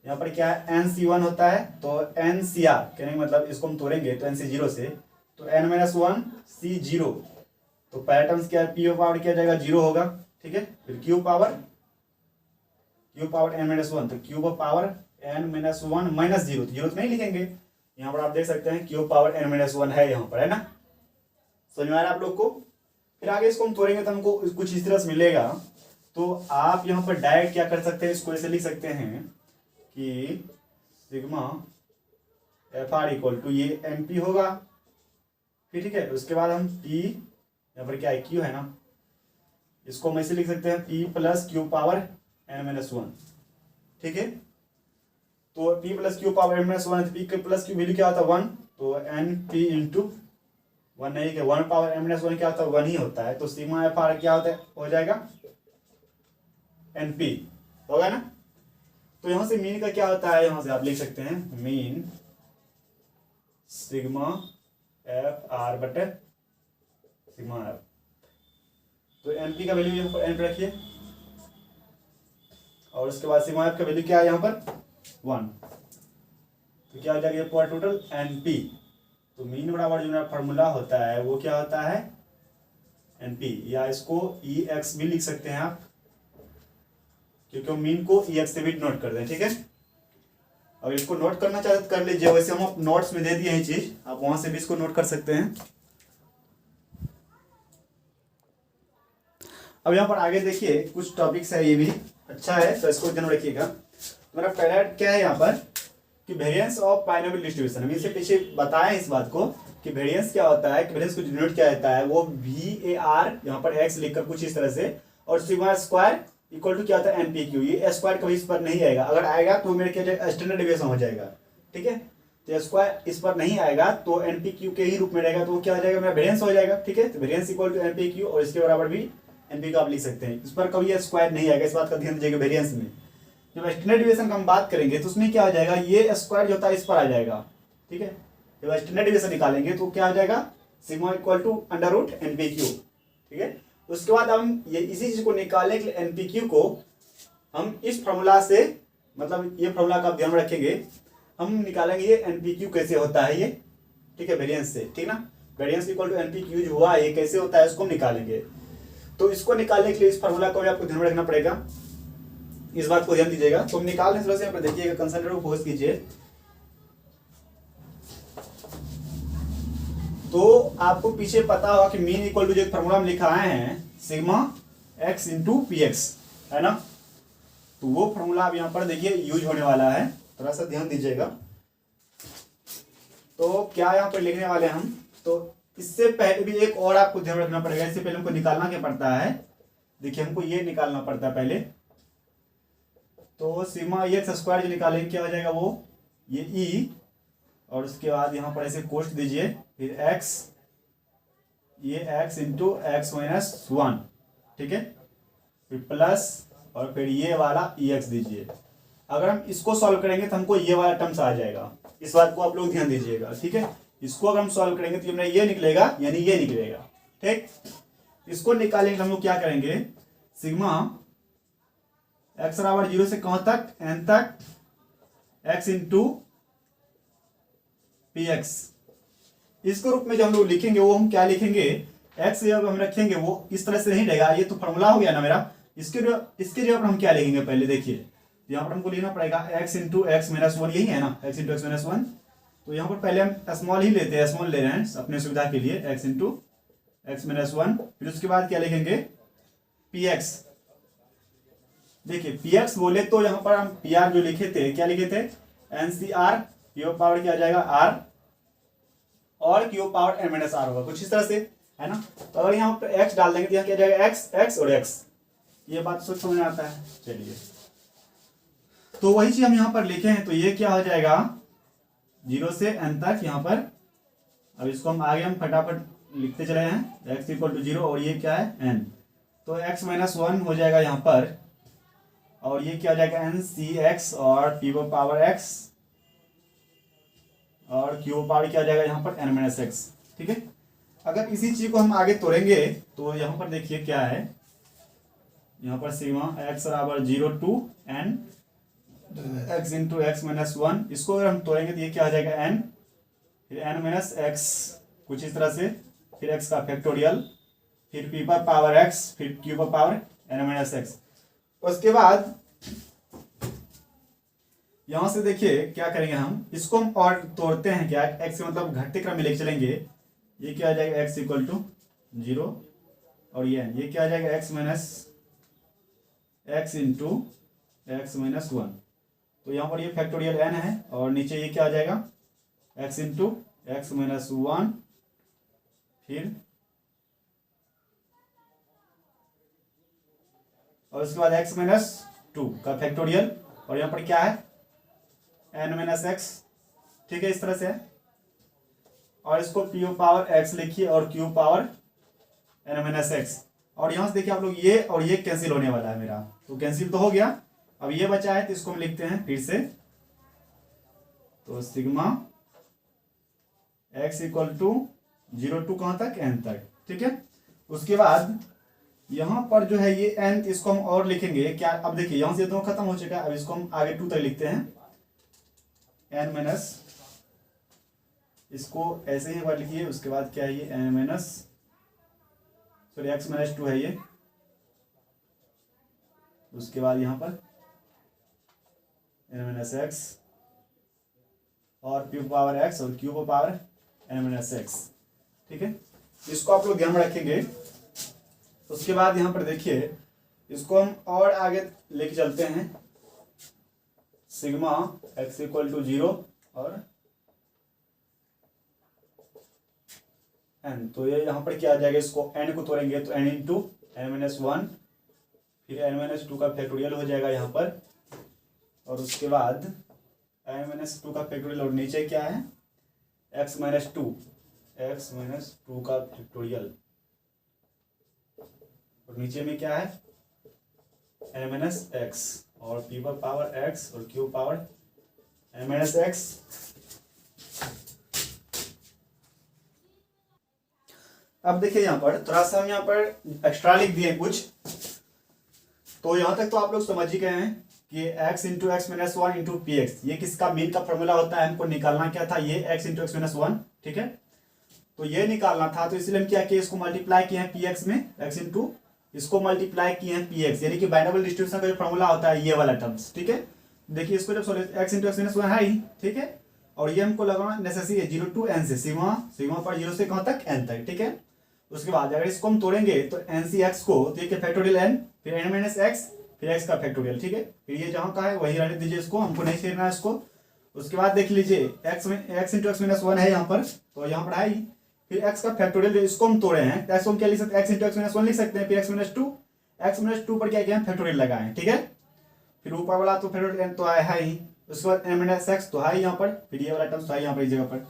यहाँ पर क्या है, nc1 होता है, तो ncr कहने का मतलब इसको हम तोड़ेंगे तो nc0 से, तो n माइनस 1 c0, तो पहला टर्म्स क्या है, p पावर क्या जाएगा, 0 होगा, ठीक है। फिर क्यू पावर n माइनस 1, तो cube power n minus 1 minus 0, तो 0 तो नहीं लिखेंगे, यहाँ पर आप देख सकते हैं क्यूब पावर n माइनस 1 है यहाँ पर, है ना, समझ में आ रहा है आप लोग को। फिर आगे इसको हम तोड़ेंगे तो हमको कुछ इस तरह से मिलेगा। तो आप यहाँ पर डायरेक्ट क्या कर सकते हैं, इसको ऐसे लिख सकते हैं कि sigma f r equal to ये एम पी होगा, फिर ठीक है। उसके बाद हम पी, यहाँ पर क्या है, क्यू है ना, इसको हम ऐसे लिख सकते हैं p plus Q power N minus 1, ठीक है। तो p plus Q power n minus 1 है, तो p के प्लस क्यू वैल्यू क्या होता है 1, तो n p इंटू 1 नहीं कि 1 पावर n माइनस 1 क्या होता है, 1 ही होता है, तो सिग्मा एफ आर क्या होता है, हो जाएगा np, होगा ना। तो यहाँ से मीन का क्या होता है, यहाँ से आप लिख सकते हैं मीन सिग्मा एफ आर बटे सिग्मा एफ, तो np का वैल्यू यहाँ पर n पे रखिए, और उसके बाद सिग्मा एफ का वैल्यू क्या है यहाँ पर 1, तो क्या हो जाएगा ये पावर टोटल np, तो मीन बराबर जो मेरा फॉर्मूला होता है वो क्या होता है np, या इसको ex भी लिख सकते हैं आप, क्योंकि हम मीन को ex से भी नोट कर दें, ठीक है। अगर इसको नोट करना चाहते तो कर लीजिए, वैसे हम नोट्स में दे दिए ये चीज, आप वहां से भी इसको नोट कर सकते हैं। अब यहाँ पर आगे देखिए कुछ टॉपिक्स है, ये भी अच्छा है तो इसको ध्यान रखिएगा। मेरा पहला क्या है यहाँ पर कि वेरिएंस ऑफ बाइनोमियल डिस्ट्रीब्यूशन, हम इससे पीछे बताएं इस बात को कि वेरिएंस क्या होता है, कि वेरिएंस को डिनोट क्या रहता है, वो VAR यहाँ पर x लिखकर कुछ इस तरह से, और सिग्मा स्क्वायर इक्वल टू क्या होता है NPQ, ये स्क्वायर कभी इस पर नहीं आएगा, अगर आएगा तो मेरे क्या जाएगा स्टैंडर्ड डेविएशन हो जाएगा, ठीक है। तो स्क्वायर इस पर नहीं आएगा तो NPQ के ही रूप में रहेगा, तो वो क्या हो जाएगा, मेरा वेरिएंस हो जाएगा, ठीक है। तो वेरिएंस इक्वल टू NPQ, और इसके बराबर भी NP का आप लिख सकते हैं, इस पर कभी स्क्वायर नहीं आएगा, इस बात का ध्यान दीजिएगा। वेरिएंस में जब स्टैंडर्ड डिवीजन का हम बात करेंगे तो उसमें क्या हो जाएगा, ये स्क्वायर जो होता है इस पर आ जाएगा, ठीक है। जब स्टैंडर्ड डिवीजन निकालेंगे तो क्या आ जाएगा, sigma equal to under root NPQ, ठीक है। उसके बाद हम ये इसी चीज को निकालने के लिए NPQ को हम इस फॉर्मूला से, मतलब ये फॉर्मूला का आप ध्यान रखेंगे, हम निकालेंगे ये NPQ कैसे होता है ये, ठीक है, वेरिएंस से, ठीक ना। वेरिएंस इक्वल टू NPQ जो हुआ ये कैसे होता है इसको हम निकालेंगे, तो इसको निकालने के लिए इस फॉर्मूला को भी आपको ध्यान रखना पड़ेगा, इस बात को ध्यान दीजिएगा। तो हम निकालने से यहाँ पर देखिएगा, कंसंट्रेट को फोकस कीजिए, तो आपको पीछे पता होगा कि मीन इक्वल टू जो फॉर्मूला हम लिखाए हैं sigma x into P x, है ना। तो वो फॉर्मूला अब यहाँ पर देखिए यूज होने वाला है, थोड़ा सा ध्यान दीजिएगा। तो क्या यहाँ पर लिखने वाले हम, तो इससे पहले भी एक और आपको ध्यान रखना पड़ेगा, इससे पहले हमको निकालना क्या पड़ता है, देखिए हमको ये निकालना पड़ता है पहले, तो सिग्मा एक्स स्क्वायर जो निकालेंगे क्या हो जाएगा, वो ये ई, और उसके बाद यहाँ पर ऐसे कोष्ट दीजिए, फिर x, ये x इंटू एक्स माइनस 1, ठीक है, फिर प्लस, और फिर ये वाला ex दीजिए। अगर हम इसको सॉल्व करेंगे तो हमको ये वाला टर्म्स आ जाएगा, इस बात को आप लोग ध्यान दीजिएगा, ठीक है। इसको अगर हम सॉल्व करेंगे तो ये निकलेगा यानी ये निकलेगा, ठीक। इसको निकालेंगे हम लोग क्या करेंगे, सिग्मा x बराबर 0 से कहाँ तक, n तक, x इंटू पी एक्स। इसके रूप में जो हम लोग लिखेंगे वो हम क्या लिखेंगे, एक्स जब हम रखेंगे वो इस तरह से नहीं रहेगा, ये तो फॉर्मूला हो गया ना मेरा। इसके जगह पर हम क्या लिखेंगे पहले देखिए, यहाँ पर हमको लिखना पड़ेगा x into x minus one, यही है ना, x into x minus one. तो यहाँ पर पहले हम स्मॉल ही लेते हैं, स्मॉल ले रहे हैं अपने सुविधा के लिए, x into x minus one. फिर उसके बाद क्या लिखेंगे, पी एक्स। देखिए पी एक्स बोले तो यहाँ पर हम पी आर जो लिखे थे, क्या लिखे थे, n C r, q power क्या आ जाएगा आर, और Q power N minus r होगा, कुछ इस तरह से है ना। तो अगर यहाँ पर एक्स डाल देंगे तो यहाँ क्या जाएगा एक्स, एक्स और एक्स। ये बात सोच समझ में आता है। चलिए तो वही चीज हम यहाँ पर लिखे हैं, तो ये क्या हो जाएगा 0 से n तक यहाँ पर। अब इसको हम आगे हम फटाफट लिखते चले हैं, x इक्वल टू 0 और ये क्या है n, तो x माइनस वन हो जाएगा यहाँ पर, और ये क्या हो जाएगा n सी एक्स और p पावर x और q पावर क्या हो जाएगा यहाँ पर n माइनस एक्स। ठीक है, अगर इसी चीज को हम आगे तोड़ेंगे तो यहाँ पर देखिए क्या है, यहाँ पर सिग्मा x बराबर 0 to n x into x minus one. इसको अगर हम तोड़ेंगे तो ये क्या हो जाएगा n, फिर n माइनस एक्स कुछ इस तरह से, फिर x का फैक्टोरियल, फिर p पर पावर x, फिर q पर पावर n माइनस एक्स। उसके बाद यहां से देखिए क्या करेंगे हम, इसको हम और तोड़ते हैं क्या, x का मतलब घटते क्रम में लेके चलेंगे। ये क्या आ जाएगा x इक्वल टू 0 और ये क्या आ जाएगा x minus x into x minus one. तो यहाँ पर ये फैक्टोरियल n है और नीचे ये क्या आ जाएगा x into x minus one, फिर और उसके बाद x माइनस टू का फैक्टोरियल, और यहाँ पर क्या है n माइनस एक्स। ठीक है, इस तरह से है। और इसको p पावर x लिखिए और q power n minus x. और यहाँ से देखिए आप लोग ये और ये कैंसिल होने वाला है मेरा, तो कैंसिल तो हो गया। अब ये बचा है तो इसको हम लिखते हैं फिर से, तो sigma x equal to 0 to कहाँ तक n तक। ठीक है, उसके बाद यहाँ पर जो है ये n, इसको हम और लिखेंगे क्या, अब देखिए यहाँ से तो खत्म हो चुका है, अब इसको हम आगे 2 तक लिखते हैं, n माइनस, इसको ऐसे ही बार लिखिए। उसके बाद क्या है ये n minus, sorry x minus two है ये, उसके बाद यहाँ पर n माइनस एक्स और p पावर x और q power n minus x. ठीक है, इसको आप लोग ध्यान में रखेंगे। उसके बाद यहाँ पर देखिए इसको हम और आगे लेके चलते हैं, सिग्मा x इक्वल टू 0 और n। तो ये यहाँ पर क्या आ जाएगा, इसको n को तोड़ेंगे तो n into n minus one, फिर n माइनस टू का फैक्टोरियल हो जाएगा यहाँ पर, और उसके बाद n माइनस टू का फैक्टोरियल, और नीचे क्या है x minus two, x minus two का फैक्टोरियल, और नीचे में क्या है n माइनस एक्स और p पर पावर x और q power n minus x. अब देखिए यहाँ पर थोड़ा सा हम यहाँ पर एक्स्ट्रा लिख दिए कुछ, तो यहाँ तक तो आप लोग समझ ही गए हैं कि x into x minus one into P x, ये किसका मीन का फॉर्मूला होता है, हमको निकालना क्या था, ये x into x minus one. ठीक है, तो ये निकालना था, तो इसलिए हम क्या किए, इसको मल्टीप्लाई किए हैं पी एक्स में, x इंटू इसको मल्टीप्लाई किए हैं पी एक्स, यानी कि बाइनोमियल डिस्ट्रीब्यूशन का जो फॉर्मूला होता है ये वाला टर्म्स। ठीक है, देखिए इसको जब x into x minus one है ही, ठीक है, और ये हमको लगाना नेसेसरी है 0 टू n से, सिग्मा पर 0 से कहाँ तक n तक। ठीक है, उसके बाद अगर इसको हम तोड़ेंगे तो n सी एक्स को, तो ये फैक्टोरियल n, फिर n माइनस एक्स, फिर x का फैक्टोरियल। ठीक है, फिर ये जहाँ का है वही रहने दीजिए, इसको हमको नहीं छेड़ना है इसको। उसके बाद देख लीजिए x into x minus one है यहाँ पर, तो यहाँ पर है ही, फिर x का फैक्टोरियल जो इसको हम तोड़े हैं, x को हम क्या लिख सकते हैं, x into x minus one लिख सकते हैं, फिर x माइनस टू पर क्या किया फैक्टोरियल लगाए। ठीक है, फिर ऊपर वाला तो फैक्टोरियल n तो है ही, उसके बाद n माइनस एक्स तो है यहाँ पर, फिर ये वाला टर्म तो है यहाँ पर इस जगह पर।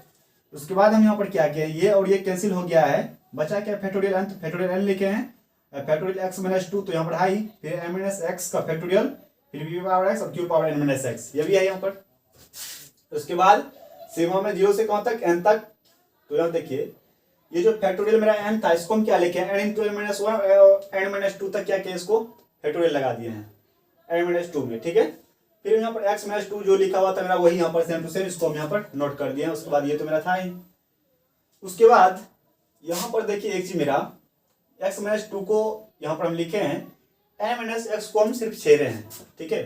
उसके बाद हम यहाँ पर क्या किया, ये और ये कैंसिल हो गया है, बचा क्या फैक्टोरियल n, तो फैक्टोरियल n लिखे हैं, फैक्टोरियल x माइनस टू तो यहाँ पर है, फिर n माइनस एक्स का फैक्टोरियल, फिर v पावर x और q power n minus x, ये भी है यहाँ पर। उसके बाद सिग्मा में 0 से कहाँ तक n तक, तो यहाँ देखिए ये जो फैक्टोरियल मेरा n था, इसको हम क्या लिखे हैं, n into n minus one और n माइनस टू तक क्या किया, इसको फैक्टोरियल लगा दिए हैं n माइनस टू में। ठीक है, फिर यहाँ पर x माइनस टू जो लिखा हुआ था मेरा वही यहाँ पर सेम टू सेम इसको हम यहाँ पर नोट कर दिए। उसके बाद ये तो मेरा था ही। उसके बाद यहाँ पर देखिए एक चीज मेरा x माइनस टू को यहाँ पर हम लिखे हैं a माइनस एक्स को हम सिर्फ छे रहे हैं, ठीक है।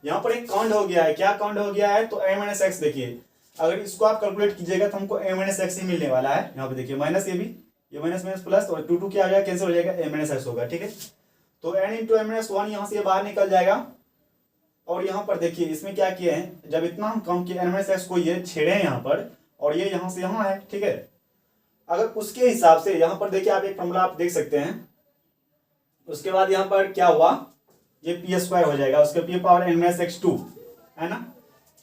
यहाँ पर एक काउंट हो गया है, क्या काउंट हो गया है, तो a माइनस एक्स देखिए अगर इसको आप कैलकुलेट कीजिएगा तो हमको a माइनस एक्स ही मिलने वाला है। यहाँ पे देखिए माइनस ये माइनस माइनस प्लस और टू क्या आ जाएगा, कैंसिल हो जाएगा, a माइनस एक्स होगा, ठीक है। तो n into a minus one यहाँ से बाहर निकल जाएगा। और यहाँ पर देखिए इसमें क्या किए हैं, जब इतना हम कम किए n माइनस एक्स को ये छेड़े हैं यहाँ पर और ये यहाँ से यहाँ है, ठीक है। अगर उसके हिसाब से यहाँ पर देखिए आप एक फॉर्मूला आप देख सकते हैं। उसके बाद यहाँ पर क्या हुआ, ये पी स्क्वायर हो जाएगा उसके p power n minus x two, है ना।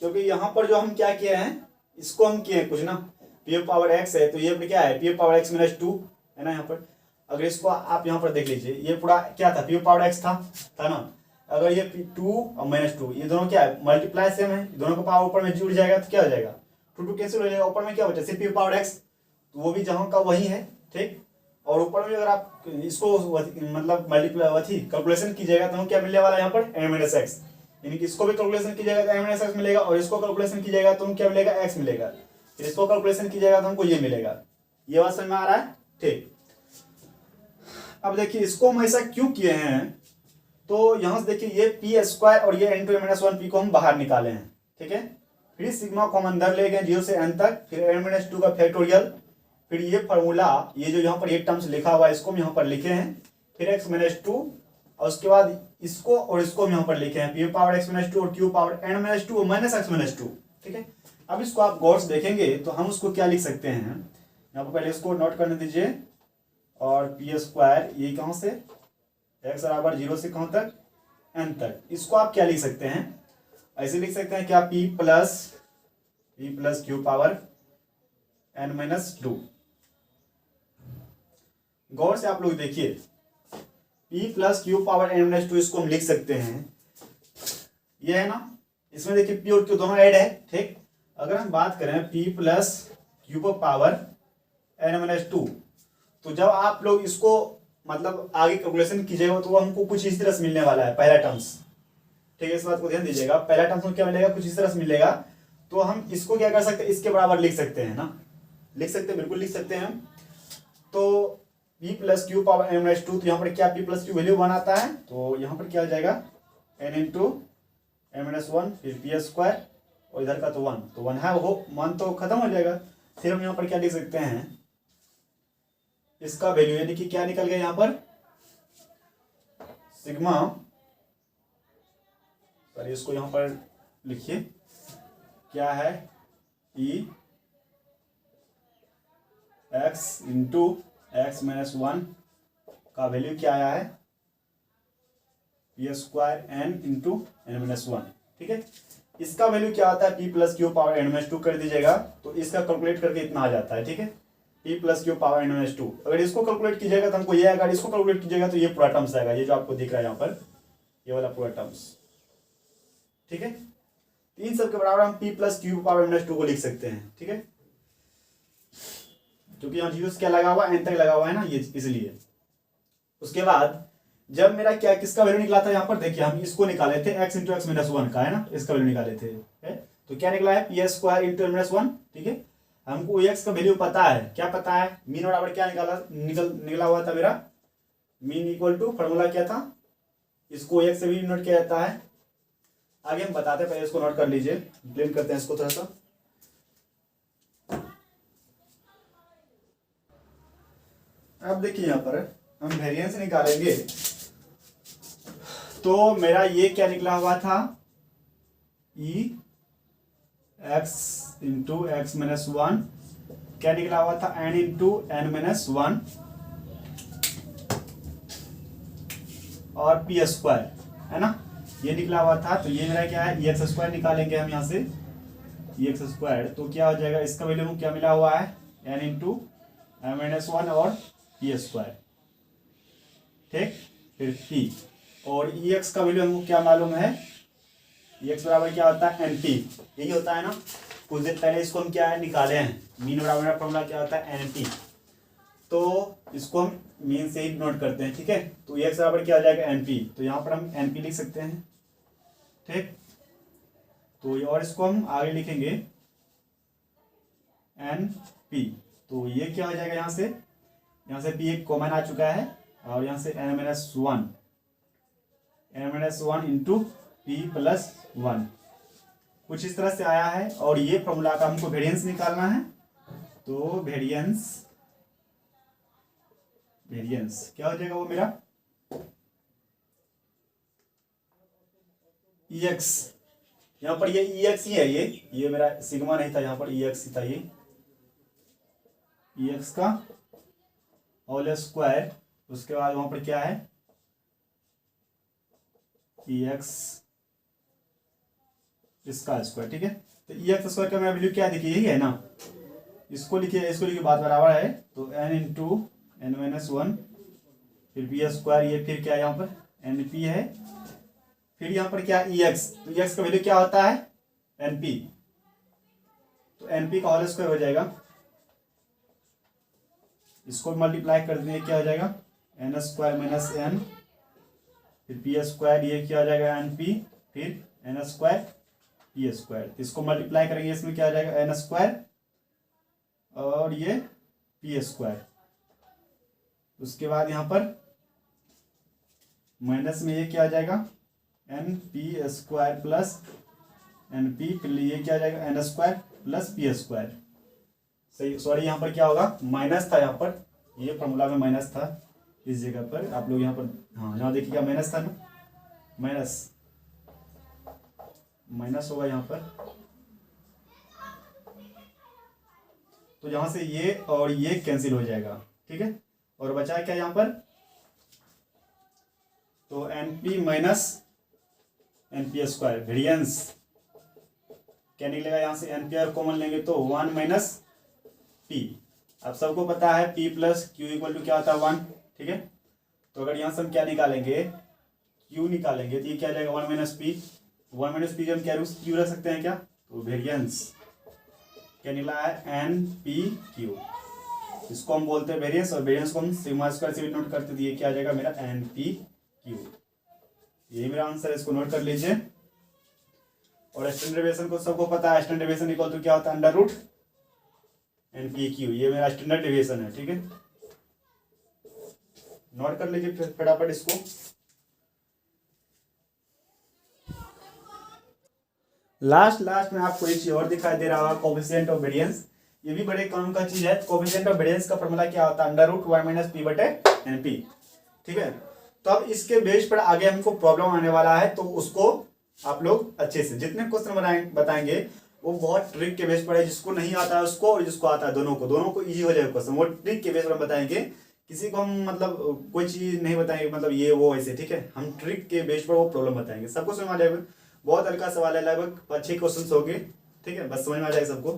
क्योंकि यहाँ पर जो हम क्या किए हैं, इसको हम किए हैं कुछ ना, पी पावर एक्स है तो ये क्या है, P power x minus two, है ना। यहाँ पर अगर इसको आप यहाँ पर देख लीजिए, ये पूरा क्या था, पी पावर एक्स था ना। अगर ये टू और माइनस टू ये दोनों क्या है, मल्टीप्लाई सेम है, दोनों का पावर ऊपर में जुड़ जाएगा तो क्या हो जाएगा, टू कैंसिल हो जाएगा, ऊपर में क्या बचा सिर्फ पी पावर एक्स, तो वो भी जहाँ का वही है, ठीक। और ऊपर में अगर आप इसको मतलब मल्टीप्लाई कैलकुलेशन कीजिएगा तो क्या मिलने वाला है यहाँ पर m माइनस एक्स, यानी कि इसको भी कैलकुलेशन कीजिएगा तो m माइनस एक्स मिलेगा और इसको कैलकुलेशन कीजिएगा तो क्या मिलेगा, x मिलेगा। फिर इसको कैलकुलेशन कीजिएगा तो हमको ये मिलेगा। ये बात समझ में आ रहा है, ठीक। अब देखिए इसको हम ऐसा क्यों किए हैं, तो यहाँ से देखिए ये पी स्क्वायर और ये n two minus one p को हम बाहर निकाले हैं, ठीक है। फिर सिग्मा को हम अंदर ले गए 0 से n तक, फिर n माइनस टू का फैक्टोरियल, फिर ये फार्मूला ये जो यहाँ पर एक टर्म्स लिखा हुआ है इसको हम यहाँ पर लिखे हैं, फिर x माइनस टू और उसके बाद इसको और इसको हम यहाँ पर लिखे हैं P power x minus two और q power n minus to minus x minus two, ठीक है। अब इसको आप गौर से देखेंगे तो हम उसको क्या लिख सकते हैं, यहाँ पर पहले इसको नोट करने दीजिए। और पी स्क्वायर ये कहाँ से x बराबर 0 से कहाँ तक, n तक, इसको आप क्या लिख सकते हैं, ऐसे लिख सकते हैं क्या, p plus Q power n minus two. गौर से आप लोग देखिए p plus Q power n minus two इसको हम लिख सकते हैं, ये है ना। इसमें देखिए p और q दोनों ऐड है, ठीक। अगर हम बात करें p plus Q power n minus to, तो जब आप लोग इसको मतलब आगे कैलकुलेशन कीजिएगा तो वो हमको कुछ इस तरह से मिलने वाला है, पहला टर्म्स, ठीक है। इस बात को ध्यान दीजिएगा, पहला टर्म्स में क्या मिलेगा, कुछ इस तरह से मिलेगा। तो हम इसको क्या कर सकते हैं, इसके बराबर लिख सकते हैं ना, लिख सकते हैं, बिल्कुल लिख सकते हैं हम। तो p plus Q power n minus to, तो यहाँ पर क्या p plus Q value one आता है, तो यहाँ पर क्या हो जाएगा n into n minus one, फिर पी स्क्वायर और इधर का तो वन है, वो वन तो खत्म हो जाएगा। फिर हम यहाँ पर क्या लिख सकते हैं, इसका वैल्यू यानी कि क्या निकल गया यहाँ पर सिग्मा, सॉरी इसको यहाँ पर लिखिए क्या है, E X into x minus one का वैल्यू क्या आया है, P square N into N minus one, ठीक है। इसका वैल्यू क्या आता है, P plus Q power N minus two कर दीजिएगा तो इसका कैलकुलेट करके इतना आ जाता है, ठीक है। p plus Q power n minus to, अगर इसको कैलकुलेट कीजिएगा तो हमको ये आएगा, इसको कैलकुलेट कीजिएगा तो ये पूरा टर्म्स आएगा, ये जो आपको दिख रहा है यहाँ पर ये वाला पूरा टर्म्स, ठीक है। इन सब के बराबर हम p plus Q power n minus to को लिख सकते हैं, ठीक है। क्योंकि यहाँ जीरो क्या लगा हुआ, n तक लगा हुआ है ना, ये इसलिए। उसके बाद जब मेरा क्या किसका वैल्यू निकला था, यहाँ पर देखिए हम इसको निकाले थे x into x minus one का, है ना, इसका वैल्यू निकाले थे, है? तो क्या निकला है, P square into N minus one, ठीक है। हमको x का वैल्यू पता है, क्या पता है, मीन बराबर क्या निकला हुआ था मेरा, मीन इक्वल टू फॉर्मूला क्या था, इसको x से भी नोट किया जाता है, आगे हम बताते हैं, पहले इसको नोट कर लीजिए, ब्लेम करते हैं इसको थोड़ा सा। अब देखिए यहाँ पर हम वेरिएंस निकालेंगे तो मेरा ये क्या निकला हुआ था, E X into x minus one, क्या निकला हुआ था, N into N minus one और पी स्क्वायर, है ना, ये निकला हुआ था। तो ये मेरा क्या है, ई एक्स स्क्वायर निकालेंगे हम यहाँ से, ई एक्स स्क्वायर, तो क्या हो जाएगा, इसका वैल्यू क्या मिला हुआ है, n into N minus one और पी स्क्वायर, ठीक। फिर पी और ई एक्स का वैल्यू हमको क्या मालूम है, ई एक्स बराबर क्या होता है, एन पी, यही होता है ना। कुछ देर पहले इसको हम क्या है निकाले हैं, मीन बराबर फॉर्मूला क्या होता है, एन पी, तो इसको हम मीन से ही नोट करते हैं, ठीक है। तो ई एक्स बराबर क्या हो जाएगा, एन पी, तो यहाँ पर हम एन पी लिख सकते हैं, ठीक। तो ये, और इसको हम आगे लिखेंगे एन पी। तो ये क्या हो जाएगा, यहाँ से पी एक कॉमन आ चुका है, और यहाँ से n-1 इंटू पी प्लस 1 कुछ इस तरह से आया है। और ये फॉर्मूला का हमको वेरिएंस निकालना है। तो वेरिएंस क्या हो जाएगा वो मेरा EX, यहाँ पर ये EX ही है, ये मेरा सिग्मा नहीं था, यहाँ पर EX ही था, ये EX का होल स्क्वायर, उसके बाद वहां पर क्या है EX इसका स्क्वायर। ठीक है, तो EX स्क्वायर का मेरा वैल्यू क्या देखिए, यही है ना, इसको लिखिए बात बराबर है। तो n इंटू n-1 फिर पी स्क्वायर, ये फिर क्या यहाँ पर NP है, फिर यहाँ पर क्या EX, तो EX का वैल्यू क्या होता है NP, तो NP का होल स्क्वायर हो जाएगा। इसको मल्टीप्लाई कर देंगे, क्या हो जाएगा n स्क्वायर माइनस n, फिर पी स्क्वायर, ये क्या हो जाएगा NP, फिर n स्क्वायर पी स्क्वायर। इसको मल्टीप्लाई करेंगे, इसमें क्या हो जाएगा n स्क्वायर और ये पी स्क्वायर। उसके बाद यहाँ पर माइनस में ये क्या आ जाएगा n p square plus n p, फिर ये क्या आ जाएगा n square plus p square. सही, सॉरी यहाँ पर क्या होगा माइनस था, यहाँ पर ये फॉर्मूला में माइनस था, इस जगह पर आप लोग यहाँ पर, हाँ यहाँ देखिए क्या माइनस था ना, माइनस होगा यहाँ पर। तो यहाँ से ये और ये कैंसिल हो जाएगा। ठीक है, और बचा क्या यहाँ पर, तो n p minus n p square, variance क्या निकलेगा, यहाँ से एन पी आर कॉमन लेंगे तो 1 माइनस पी। अब सबको पता है P plus q equal to क्या होता है 1। ठीक है, तो अगर यहाँ से हम क्या निकालेंगे Q निकालेंगे, तो ये क्या जाएगा 1 माइनस पी। 1 माइनस पी जब क्या क्यू रख सकते हैं क्या, तो वेरिएंस क्या निकला है एन पी क्यू, इसको हम बोलते हैं वेरिएंस, और वेरिएंस को हम सिग्मा स्क्वायर से भी नोट करते थे, ये क्या आ जाएगा मेरा एन पी क्यू। ये मेरा आंसर है, इसको नोट कर लीजिए। और स्टैंडर्ड डेविएशन को सबको पता है, स्टैंडर्ड डेविएशन इक्वल टू क्या होता है under root n p q, ये मेरा स्टैंडर्ड डेविएशन है। ठीक है, नोट कर लीजिए फिर फटाफट इसको। लास्ट में आपको एक चीज और दिखाई दे रहा होगा, कोएफिशिएंट ऑफ वेरिएंस। ये भी बड़े काम का चीज है। कोएफिशिएंट ऑफ वेरिएंस का फॉर्मूला क्या होता है under root y minus p बटे एन पी। ठीक है, तो अब इसके बेस पर आगे हमको प्रॉब्लम आने वाला है, तो उसको आप लोग अच्छे से जितने क्वेश्चन बताएंगे वो बहुत ट्रिक के बेस पर है, जिसको नहीं आता है उसको और जिसको आता है दोनों को इजी हो जाएगा क्वेश्चन, वो ट्रिक के बेस पर बताएंगे। किसी को हम मतलब कोई चीज नहीं बताएंगे मतलब ये वो ऐसे। ठीक है, हम ट्रिक के बेस पर वो प्रॉब्लम बताएंगे, सबको समझ आ जाएगा। बहुत हल्का सवाल है, लगभग 5-6 क्वेश्चन हो गए। ठीक है, बस समझ में आ जाएगा सबको।